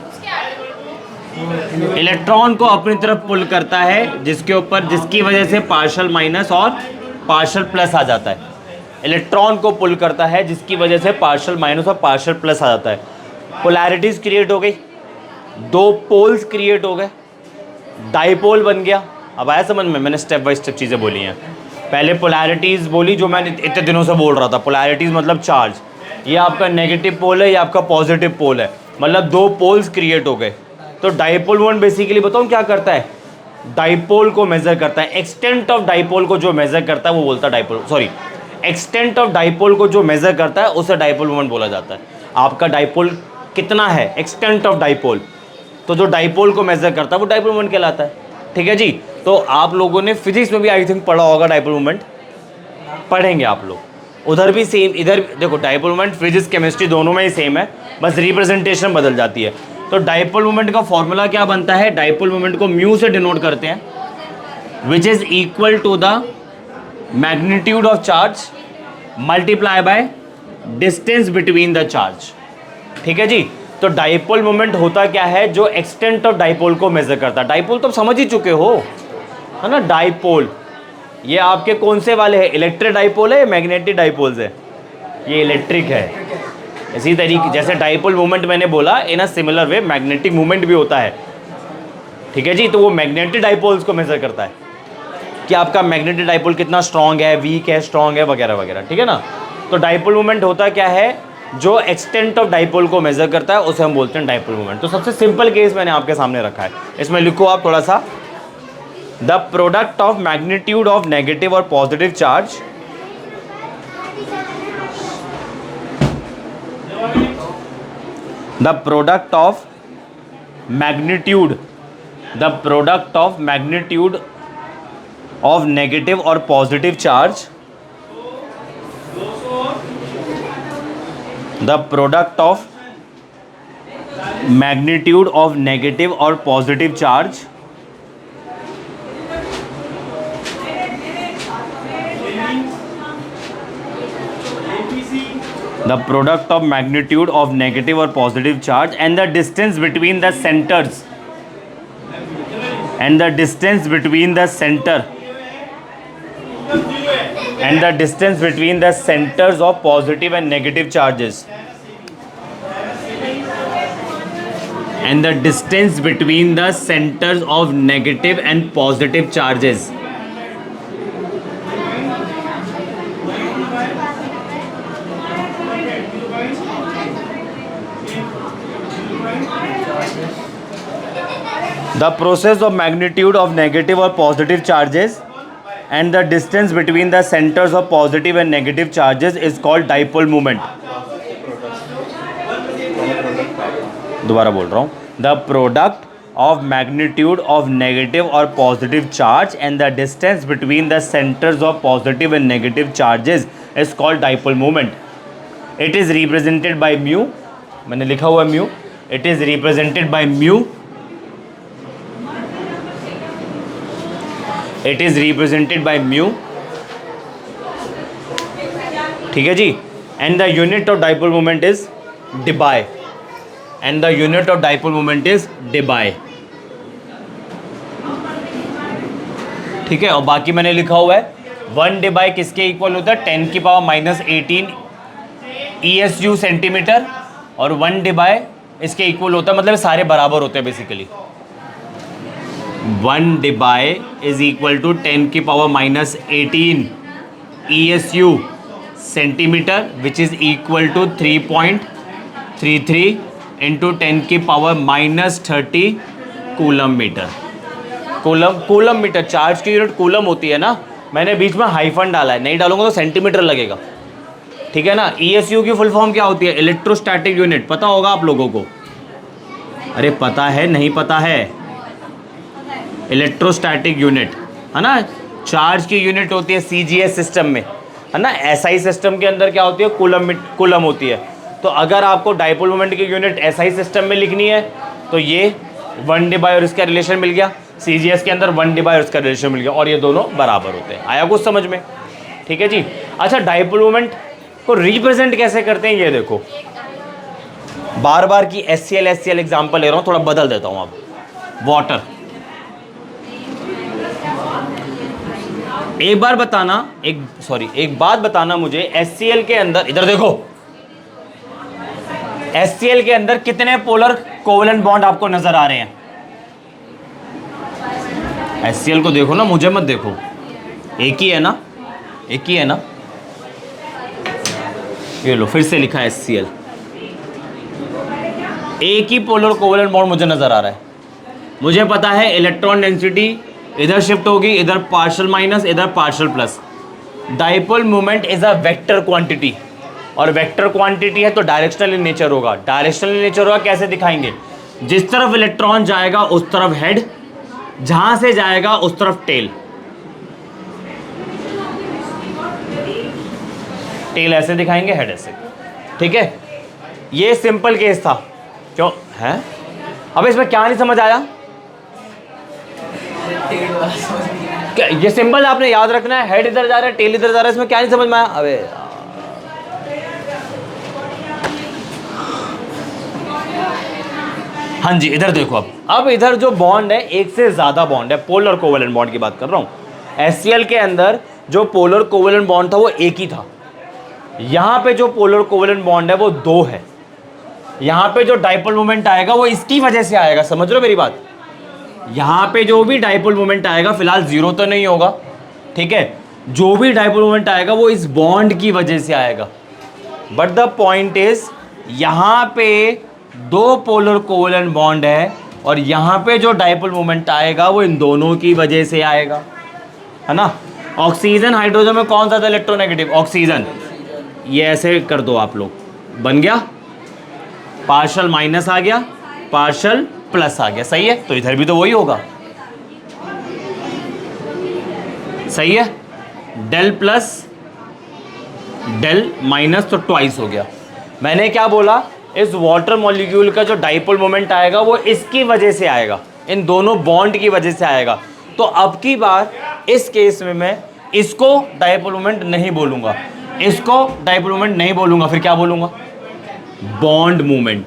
इलेक्ट्रॉन को अपनी तरफ पुल करता है, जिसके ऊपर, जिसकी वजह से पार्शियल माइनस और पार्शियल प्लस आ जाता है। इलेक्ट्रॉन को पुल करता है जिसकी वजह से पार्शियल माइनस और पार्शियल प्लस आ जाता है। पोलैरिटीज क्रिएट हो गई, दो पोल्स क्रिएट हो गए, डाइपोल बन गया। अब आया समझ में? मैंने स्टेप बाय स्टेप चीज़ें बोली हैं। पहले पोलैरिटीज़ बोली जो मैं इतने दिनों से बोल रहा था। पोलैरिटीज़ मतलब चार्ज, ये आपका नेगेटिव पोल है, ये आपका पॉजिटिव पोल है, मतलब दो पोल्स क्रिएट हो गए। तो डाइपोल मोमेंट बेसिकली बताऊँ क्या करता है? डाइपोल को मेजर करता है। एक्सटेंट ऑफ डाइपोल को जो मेजर करता है वो बोलता है dipole, sorry, extent of dipole को जो मेजर करता है उसे डाइपोल मोमेंट बोला जाता है। आपका डाइपोल कितना है, एक्सटेंट ऑफ डाइपोल, तो जो डाइपोल को मेजर करता है वो डाइपोल मोमेंट कहलाता है। ठीक है जी, तो आप लोगों ने फिजिक्स में भी आई थिंक पढ़ा होगा, डाइपोल मोमेंट पढ़ेंगे आप लोग। उधर भी सेम, इधर देखो डाइपोल मोमेंट फिजिक्स केमिस्ट्री दोनों में ही सेम है, बस रिप्रेजेंटेशन बदल जाती है। तो डाइपोल मोमेंट का फॉर्मूला क्या बनता है? डाइपोल मोमेंट को म्यू से डिनोट करते हैं, which is equal to the magnitude of charge multiply by distance between the charge. ठीक है जी, तो डाइपोल मोमेंट होता क्या है? जो एक्सटेंट ऑफ डाइपोल को मेजर करता है। डाइपोल तो समझ ही चुके हो, है ना? डाइपोल ये आपके कौन से वाले हैं? इलेक्ट्रिक डाइपोल है या मैग्नेटिक डाइपोल्स है? ये इलेक्ट्रिक है। इसी तरीके जैसे डाइपोल मोमेंट मैंने बोला, in a similar way magnetic moment भी होता है। ठीक है जी, तो वो मैग्नेटिक डाइपोल्स को मेजर करता है कि आपका मैग्नेटिक डाइपोल कितना स्ट्रांग है, वीक है, स्ट्रांग है, वगैरह वगैरह। ठीक है ना? तो डाइपोल मोमेंट होता क्या है? जो एक्सटेंट ऑफ डाइपोल को मेजर करता है उसे हम बोलते हैं डाइपोल मोमेंट। तो सबसे सिंपल केस मैंने आपके सामने रखा है, इसमें लिखो आप थोड़ा सा, the product of magnitude of negative और positive charge the product of magnitude of negative और positive charge, the product of magnitude of negative और positive charge the product of magnitude of negative or positive charge and the distance between the centers of positive and negative charges, and the distance between the centers of negative and positive charges. The process of magnitude of negative or positive charges and the distance between the centers of positive and negative charges is called dipole moment. दोबारा बोल रहा हूँ, the product of magnitude of negative or positive charge and the distance between the centers of positive and negative charges is called dipole moment. It is represented by mu, मैंने लिखा हुआ mu, it is represented by mu, it is represented by mu. ठीक है जी, and the unit of dipole moment is debye, and the unit of dipole moment is debye. ठीक है, और बाकी मैंने लिखा हुआ है 1 debye किसके इक्वल होता है? 10 की पावर -18 ESU सेंटीमीटर, और 1 debye इसके इक्वल होता है, मतलब सारे बराबर होते हैं basically. 1 debye is equal to 10 की power -18 ESU centimetre, which is equal to 3.33 into 10⁻⁻30 coulomb metre. Coulomb metre, charge की यूनिट कूलम होती है ना, मैंने बीच में हाइफन डाला है, नहीं डालूंगा तो सेंटीमीटर लगेगा, ठीक है ना। ESU की फुल फॉर्म क्या होती है? इलेक्ट्रोस्टैटिक यूनिट, पता होगा आप लोगों को। अरे पता है, नहीं पता है? इलेक्ट्रोस्टैटिक यूनिट है ना, चार्ज की यूनिट होती है CGS सिस्टम में, है ना। SI सिस्टम के अंदर क्या होती है? कूलम होती है। तो अगर आपको डाइपोल मोमेंट की यूनिट SI सिस्टम में लिखनी है तो ये 1/, और इसका रिलेशन मिल गया, CGS के अंदर 1/, और इसका रिलेशन मिल गया, और ये दोनों बराबर होते हैं। आया कुछ समझ में? ठीक है जी। अच्छा, डाइपोल मोमेंट को रिप्रेजेंट कैसे करते हैं ये देखो। बार बार की SCl एग्जाम्पल ले रहा हूँ, थोड़ा बदल देता हूँ अब। वाटर, एक बार बताना, एक बात बताना मुझे, HCl के अंदर, इधर देखो, HCl के अंदर कितने पोलर कोवेलेंट बॉन्ड आपको नजर आ रहे हैं? HCl को देखो ना, मुझे मत देखो। एक ही है ना, एक ही है ना। ये लो, फिर से लिखा है HCl, एक ही पोलर कोवेलेंट बॉन्ड मुझे नजर आ रहा है। मुझे पता है इलेक्ट्रॉन डेंसिटी इधर शिफ्ट होगी, इधर पार्शियल माइनस, इधर partial plus. Dipole moment is a vector quantity, और वेक्टर क्वांटिटी है तो डायरेक्शनल इन नेचर होगा। डायरेक्शनल इन नेचर होगा, कैसे दिखाएंगे? जिस तरफ इलेक्ट्रॉन जाएगा उस तरफ हेड, जहां से जाएगा उस तरफ टेल। टेल ऐसे दिखाएंगे, हेड ऐसे, ठीक है। ये सिंपल केस था, क्यों है? अब इसमें क्या नहीं समझ आया? क्या ये सिंबल आपने याद रखना है, हेड इधर जा रहा है, टेल इधर जा रहा है, इसमें क्या नहीं समझ में आया? अबे हाँ जी, इधर देखो। अब इधर जो बॉन्ड है, एक से ज्यादा बॉन्ड है, पोलर कोवेलेंट बॉन्ड की बात कर रहा हूं। HCl के अंदर जो पोलर कोवेलेंट बॉन्ड था वो एक ही था। यहां पे जो पोलर कोवेलेंट बॉन्ड है वो 2 है। यहां पे जो डाइपोल मोमेंट आएगा वो इसकी वजह से आएगा, समझ रहे हो मेरी बात? यहां पे जो भी डाइपोल मोमेंट आएगा, फिलहाल 0 तो नहीं होगा, ठीक है। जो भी डाइपोल मोमेंट आएगा वो इस बॉन्ड की वजह से आएगा। बट द पॉइंट इज, यहां पे 2 पोलर कोवेलेंट बॉन्ड है, और यहां पे जो डाइपोल मोमेंट आएगा वो इन दोनों की वजह से आएगा, है ना। ऑक्सीजन हाइड्रोजन में कौन सा था इलेक्ट्रोनेगेटिव? ऑक्सीजन। ये ऐसे कर दो आप लोग, बन गया, पार्शियल माइनस आ गया, पार्शियल प्लस आ गया, सही है। तो इधर भी तो वही होगा, सही है। डेल प्लस डेल माइनस तो ट्वाइस हो गया। मैंने क्या बोला? इस वाटर मॉलिक्यूल का जो डाइपोल मोमेंट आएगा वो इसकी वजह से आएगा, इन दोनों बॉन्ड की वजह से आएगा। तो अब की बार इस केस में मैं इसको डाइपोल मोमेंट नहीं बोलूंगा, इसको डाइपोल मोमेंट नहीं बोलूंगा, फिर क्या बोलूंगा? Bond movement.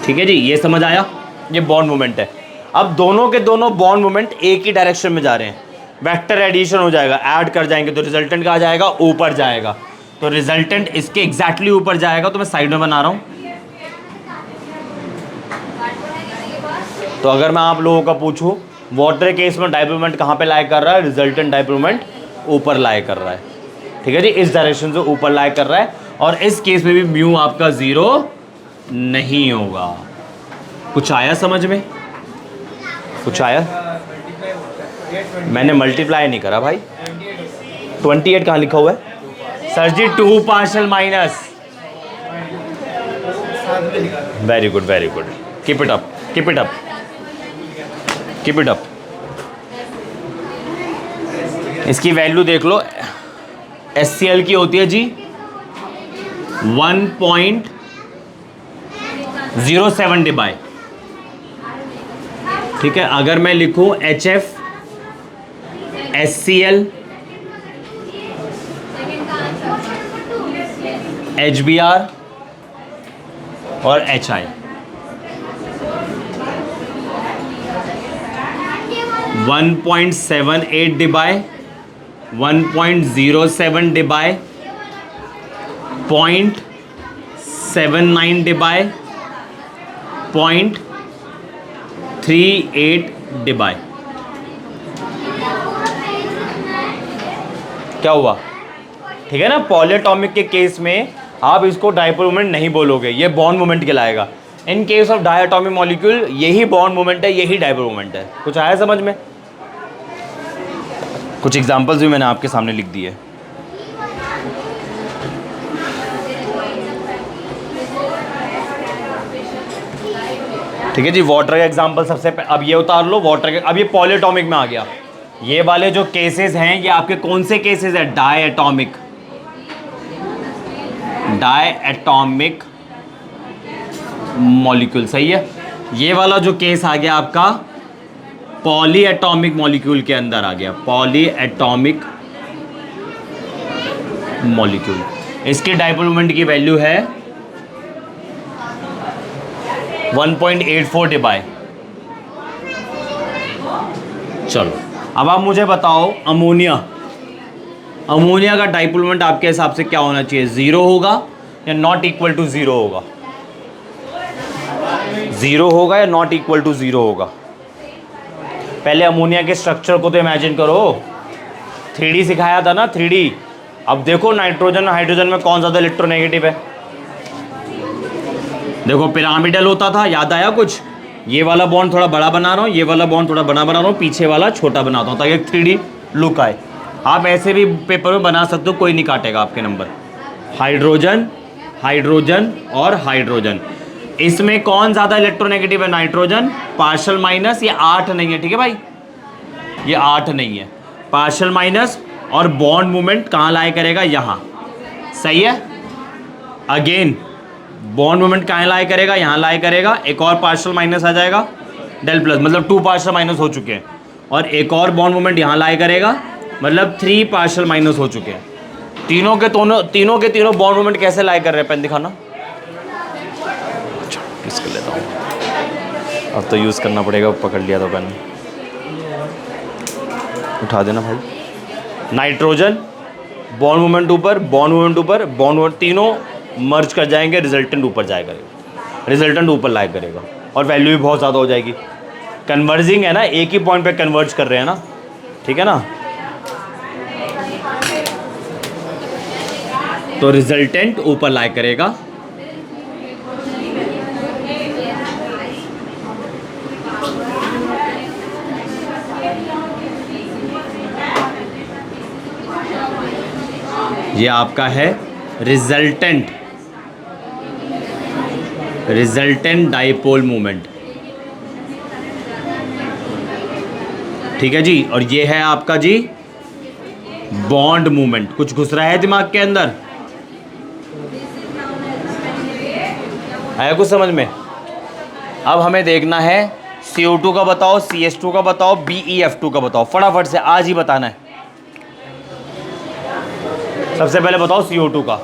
ठीक है जी, ये समझ आया? ये बॉन्ड मूवमेंट है। अब दोनों के दोनों बॉन्ड मूवमेंट एक ही डायरेक्शन में जा रहे हैं, वेक्टर एडिशन हो जाएगा, ऐड कर जाएंगे तो रिजल्टेंट कहाँ जाएगा? ऊपर जाएगा। तो रिजल्टेंट इसके एग्जैक्टली ऊपर जाएगा, तो मैं साइड में बना रहा हूं। तो अगर मैं आप लोगों का पूछूं, वाटर केस में डाइपोल मोमेंट कहाँ पे लाई कर रहा है? रिजल्टेंट डाइपोल मोमेंट ऊपर लाई कर रहा है, ठीक है जी, इस डायरेक्शन से ऊपर लाई कर रहा है। और इस केस में भी म्यू आपका 0 नहीं होगा। कुछ आया समझ में? कुछ आया? मैंने मल्टीप्लाई नहीं करा भाई। 28 कहाँ लिखा हुआ है sir ji? 2 partial minus. Very good, very good, keep it up, keep it up, keep it up. इसकी वैल्यू देख लो, HCl की होती है जी 1.07 डिबाई, ठीक है। अगर मैं लिखूं HF HCl HBr और HI, 1.78 debye, 1.07 debye, 0.79 debye, 0.38 debye. क्या हुआ? ठीक है ना। पॉलीएटॉमिक के केस में आप इसको डाइपोल मोमेंट नहीं बोलोगे, ये बॉन्ड मोमेंट कहलाएगा। In case of diatomic molecule यही बॉन्ड मोमेंट है, यही डाइपोल मोमेंट है। कुछ आया समझ में? कुछ एग्जांपल्स भी मैंने आपके सामने लिख दिए। ठीक है जी। वाटर का एग्जांपल सबसे अब ये उतार लो वाटर के। अब ये पॉलीएटॉमिक में आ गया। ये वाले जो केसेस हैं ये आपके कौन से केसेस है? डायटोमिक, डायटोमिक मॉलिक्यूल, सही है। ये वाला जो केस आ गया आपका पॉलीएटॉमिक मॉलिक्यूल के अंदर आ गया, पॉलीएटॉमिक मॉलिक्यूल। इसकी डाइपोल मोमेंट की वैल्यू है 1.84 डिबाई। चलो अब आप मुझे बताओ अमोनिया, अमोनिया का डाइपोल मोमेंट आपके हिसाब से क्या होना चाहिए? 0 होगा या नॉट इक्वल टू 0 होगा? 0 होगा या नॉट इक्वल टू 0 होगा? पहले अमोनिया के स्ट्रक्चर को तो इमेजिन करो। 3D सिखाया था ना, 3D। अब देखो नाइट्रोजन और हाइड्रोजन में कौन ज़्यादा इलेक्ट्रोनेगेटिव है? देखो पिरामिडल होता था, याद आया कुछ? ये वाला बॉन्ड थोड़ा बड़ा बना रहा हूँ, ये वाला बॉन्ड थोड़ा बड़ा बना रहा हूँ, पीछे वाला छोटा बनाता हूँ ताकि 3D लुक आए। आप ऐसे भी पेपर में बना सकते हो, कोई नहीं काटेगा आपके नंबर। हाइड्रोजन, हाइड्रोजन और हाइड्रोजन, इसमें कौन ज़्यादा इलेक्ट्रोनेगेटिव है? नाइट्रोजन। पार्शियल माइनस, ये 8 नहीं है, ठीक है भाई, ये 8 नहीं है, पार्शियल माइनस। और बॉन्ड मूवमेंट कहाँ लाया करेगा? यहाँ, सही है। अगेन बॉन्ड मूवमेंट कहाँ लाया करेगा? यहाँ लाया करेगा। एक और पार्शियल माइनस आ जाएगा, डेल प्लस, मतलब 2 पार्शियल माइनस हो चुके हैं। और एक और बॉन्ड मूवमेंट यहाँ लाया करेगा, मतलब 3 पार्शियल माइनस हो चुके हैं। तीनों के तीनों बॉन्ड मूवमेंट कैसे लाया कर रहे हैं? पेन दिखाना। इसको लेता हूँ, अब तो यूज़ करना पड़ेगा, पकड़ लिया तो पेन, उठा देना भाई। नाइट्रोजन बॉन्ड मूवमेंट ऊपर, बॉन्ड मूवमेंट ऊपर, बॉन्ड मूवमेंट, तीनों मर्ज कर जाएंगे, रिजल्टेंट ऊपर जाया करेगा, रिजल्टेंट ऊपर लाया करेगा और वैल्यू भी बहुत ज़्यादा हो जाएगी। कन्वर्जिंग है ना, एक ही पॉइंट पे कन्वर्ज कर रहे हैं ना, ठीक है ना। तो रिजल्टेंट ऊपर लाया करेगा। ये आपका है रिजल्टेंट, रिजल्टेंट डाइपोल मूवमेंट, ठीक है जी। और ये है आपका जी बॉन्ड मूवमेंट। कुछ घुस रहा है दिमाग के अंदर? आया कुछ समझ में? अब हमें देखना है CO2 का बताओ, CH2 का बताओ, BeF2 का बताओ, फटाफट से आज ही बताना है। सबसे पहले बताओ CO2 का।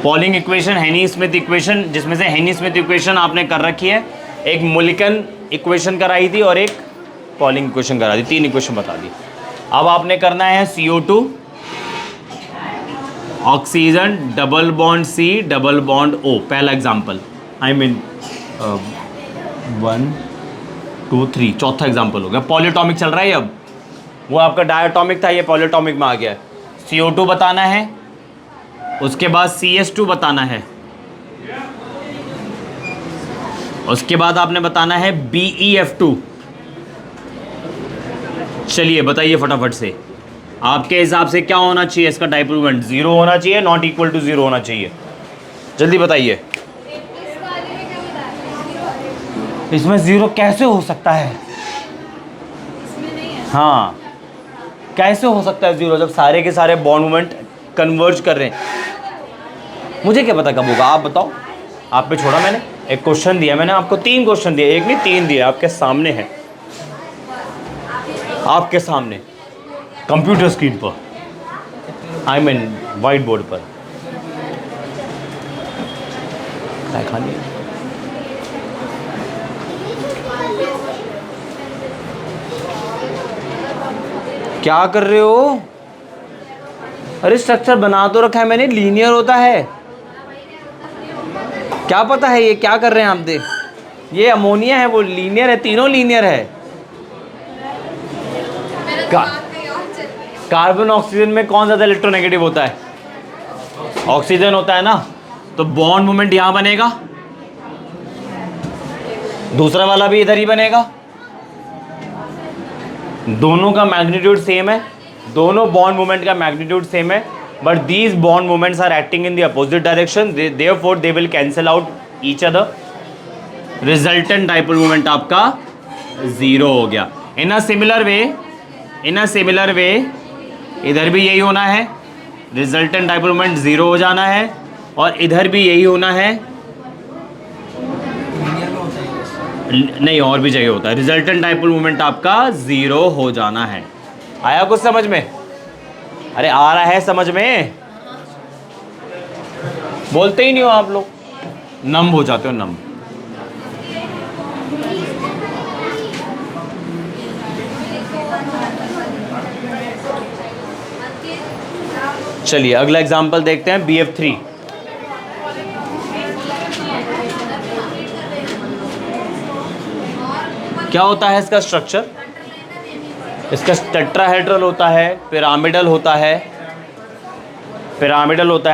पॉलिंग इक्वेशन, हेनी स्मिथ इक्वेशन, जिसमें से हेनी स्मिथ इक्वेशन आपने कर रखी है, एक मोलिकन इक्वेशन कराई थी और एक पॉलिंग इक्वेशन करा दी, 3 इक्वेशन बता दी। अब आपने करना है CO2 oxygen double bond C double bond O, पहला एग्जाम्पल, आई मीन 1 2 3, चौथा एग्जाम्पल हो गया। पॉलीएटॉमिक चल रहा है अब, वो आपका डायटोमिक था, ये पॉलीएटॉमिक में आ गया है। CO2 बताना है, उसके बाद CH2 बताना है, उसके बाद आपने बताना है BeF2। चलिए बताइए फटाफट से, आपके हिसाब से क्या होना चाहिए? इसका डाइपोल मोमेंट 0 होना चाहिए, नॉट इक्वल टू 0 होना चाहिए? जल्दी बताइए। इसमें 0 कैसे हो सकता है? हाँ, कैसे हो सकता है 0 जब सारे के सारे बॉन्ड मोमेंट कन्वर्ज कर रहे हैं? मुझे क्या पता कब होगा, आप बताओ। आप पे छोड़ा मैंने, एक क्वेश्चन दिया मैंने आपको, 3 क्वेश्चन दिए, एक नहीं 3 दिए, आपके सामने है, आपके सामने कंप्यूटर स्क्रीन पर, आई मीन वाइट बोर्ड पर। क्या खानी है? क्या कर रहे हो? अरे स्ट्रक्चर बना तो रखा है मैंने, लीनियर होता है, क्या पता है ये क्या कर रहे हैं आप? देख, ये अमोनिया है, वो लीनियर है, तीनों लीनियर है। कार्बन ऑक्सीजन में कौन ज़्यादा इलेक्ट्रोनेगेटिव होता है? ऑक्सीजन होता है ना, तो बॉन्ड मोमेंट यहां बनेगा, दूसरा वाला भी इधर ही बनेगा। दोनों का मैग्नीट्यूड सेम है, दोनों बॉन्ड मोमेंट का मैग्नीट्यूड सेम है, but these bond moments are acting in the opposite direction, therefore they will cancel out each other. Resultant dipole moment आपका 0 हो गया। इन अ सिमिलर वे इधर भी यही होना है, रिजल्टेंट डाइपोल मोमेंट 0 हो जाना है, और इधर भी यही होना है। नहीं, और भी जगह होता है। रिजल्टेंट डाइपोल मोमेंट आपका 0 हो जाना है। आया कुछ समझ में? अरे आ रहा है समझ में? बोलते ही नहीं हो आप लोग, नम हो जाते हो, नम। चलिए अगला एग्जांपल देखते हैं, BF3। क्या होता है इसका स्ट्रक्चर? इसका टेट्राहेड्रल होता है, पिरामिडल होता है,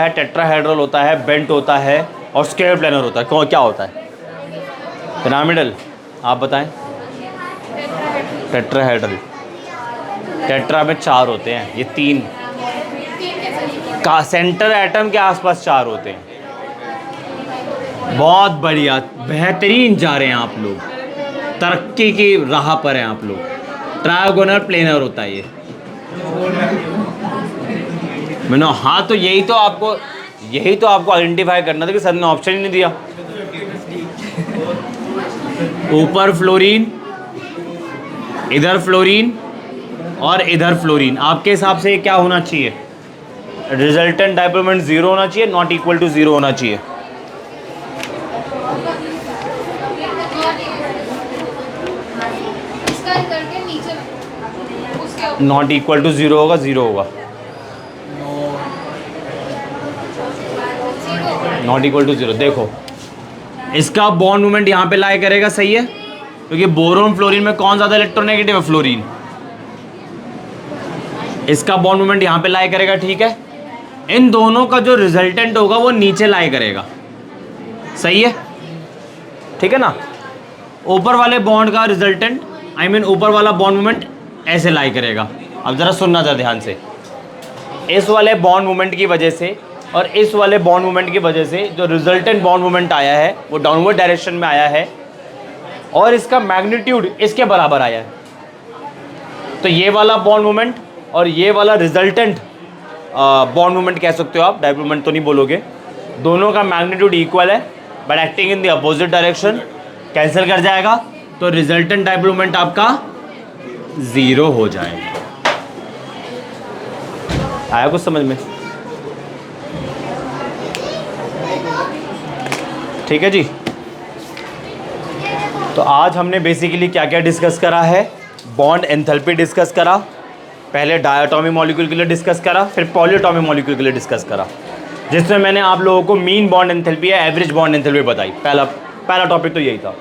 टेट्राहेड्रल होता है, बेंट होता है, और स्क्वायर प्लेनर होता है। क्या होता है? पिरामिडल, आप बताएं। टेट्राहेड्रल, टेट्रा में 4 होते हैं, ये 3 का सेंटर एटम के आसपास 4 होते हैं। बहुत बढ़िया, बेहतरीन जा रहे हैं आप लोग, तरक्की की राह पर हैं आप लोग। ट्रायगोनल प्लेनर होता है ये। मैंने हाँ, तो यही तो आपको आइडेंटिफाई करना था कि सर ने ऑप्शन ही नहीं दिया। ऊपर फ्लोरीन, इधर फ्लोरीन, और इधर फ्लोरीन। आपके हिसाब से क्या होना चाहिए? रिजल्टेंट डाइपोल मोमेंट 0 होना चाहिए, नॉट इक्वल टू 0 होना चाहिए। नॉट इक्वल टू 0 होगा, 0 होगा। Not equal to 0। देखो इसका बॉन्ड मोमेंट यहाँ पे लाई करेगा, सही है, क्योंकि बोरोन फ्लोरीन में कौन ज़्यादा इलेक्ट्रोनेगेटिव है? फ्लोरीन। इसका बॉन्ड मोमेंट यहाँ पे लाई करेगा, ठीक है। इन दोनों का जो रिजल्टेंट होगा वो नीचे लाई करेगा, सही है, ठीक है ना। ऊपर वाले बॉन्ड का रिजल्टेंट, ऊपर वाला बॉन्ड मोमेंट ऐसे लाई करेगा। अब ज़रा सुनना था ध्यान से। इस वाले बॉन्ड मोमेंट की वजह से और इस वाले बॉन्ड मोमेंट की वजह से जो रिजल्टेंट बॉन्ड मोमेंट आया है वो डाउनवर्ड डायरेक्शन में आया है, और इसका मैग्नीट्यूड इसके बराबर आया है। तो ये वाला बॉन्ड मोमेंट और ये वाला रिजल्टेंट बॉन्ड मोमेंट कह सकते हो आप, डाइपोल मोमेंट तो नहीं बोलोगे। दोनों का मैग्नीट्यूड इक्वल है, but acting in the opposite direction, cancel कर जाएगा, तो रिजल्टेंट डाइपोल मोमेंट आपका 0 हो जाएगा। आया कुछ समझ में? ठीक है जी। तो आज हमने बेसिकली क्या क्या डिस्कस करा है? बॉन्ड एंथैल्पी डिस्कस करा, पहले डायटोमिक मॉलिक्यूल के लिए डिस्कस करा, फिर पॉलीएटॉमिक मॉलिक्यूल के लिए डिस्कस करा, जिसमें मैंने आप लोगों को मीन बॉन्ड एंथैल्पी या एवरेज बॉन्ड एंथैल्पी बताई। पहला टॉपिक तो यही था।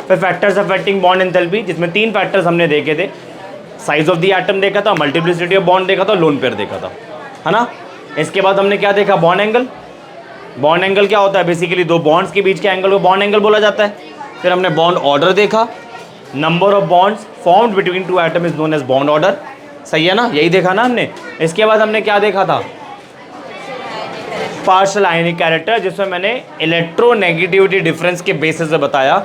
फिर फैक्टर्स अफेक्टिंग बॉन्ड एंथैल्पी, जिसमें 3 फैक्टर्स हमने देखे थे। साइज ऑफ द एटम देखा था, मल्टीप्लिसिटी ऑफ बॉन्ड देखा था, लोन पेयर देखा था, है ना। इसके बाद हमने क्या देखा? Bond angle. बॉन्ड एंगल क्या होता है? बेसिकली 2 बॉन्ड्स के बीच के एंगल को बॉन्ड एंगल बोला जाता है। फिर हमने बॉन्ड ऑर्डर देखा, number of bonds formed between 2 atom is known as bond order, सही है ना, यही देखा ना हमने। इसके बाद हमने क्या देखा था? पार्शियल आयनिक कैरेक्टर, जिसमें मैंने इलेक्ट्रोनेगेटिविटी डिफरेंस के बेसिस से बताया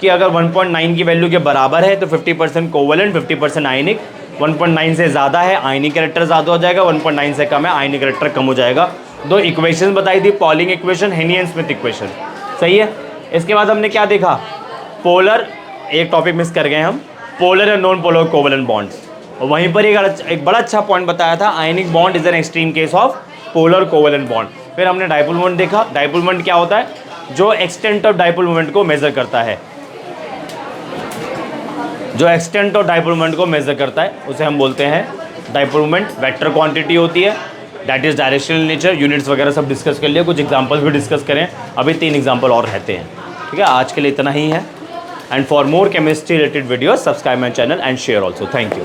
कि अगर 1.9 की वैल्यू के बराबर है तो 50% कोवेलेंट, 50% आयनिक। 1.9 से ज़्यादा है, आयनिक कैरेक्टर ज़्यादा हो जाएगा, 1.9 से कम है, आयनिक कैरेक्टर कम हो जाएगा। 2 इक्वेशन बताई थी, पॉलिंग इक्वेशन, हेनी एंड स्मिथ इक्वेशन, सही है। इसके बाद हमने क्या देखा? पोलर, एक टॉपिक मिस कर गए हम, polar and non polar covalent bonds. और वहीं पर एक बड़ा अच्छा पॉइंट बताया था, ionic bond is an extreme case of polar covalent bond. फिर हमने डाइपोल मोमेंट देखा। डाइपोल मोमेंट क्या होता है? जो एक्सटेंट ऑफ डाइपोल मोमेंट को मेजर करता है, जो एक्सटेंट ऑफ डाइपोल मोमेंट को मेजर करता है उसे हम बोलते हैं डाइपोल मोमेंट। वेक्टर क्वांटिटी होती है, that is directional nature. Units वगैरह सब डिस्कस कर लिए, कुछ एग्जांपल्स भी डिस्कस करें, अभी 3 एग्जांपल और रहते हैं, ठीक है। आज के लिए इतना ही है, and for more chemistry related videos subscribe my channel and share also. Thank you.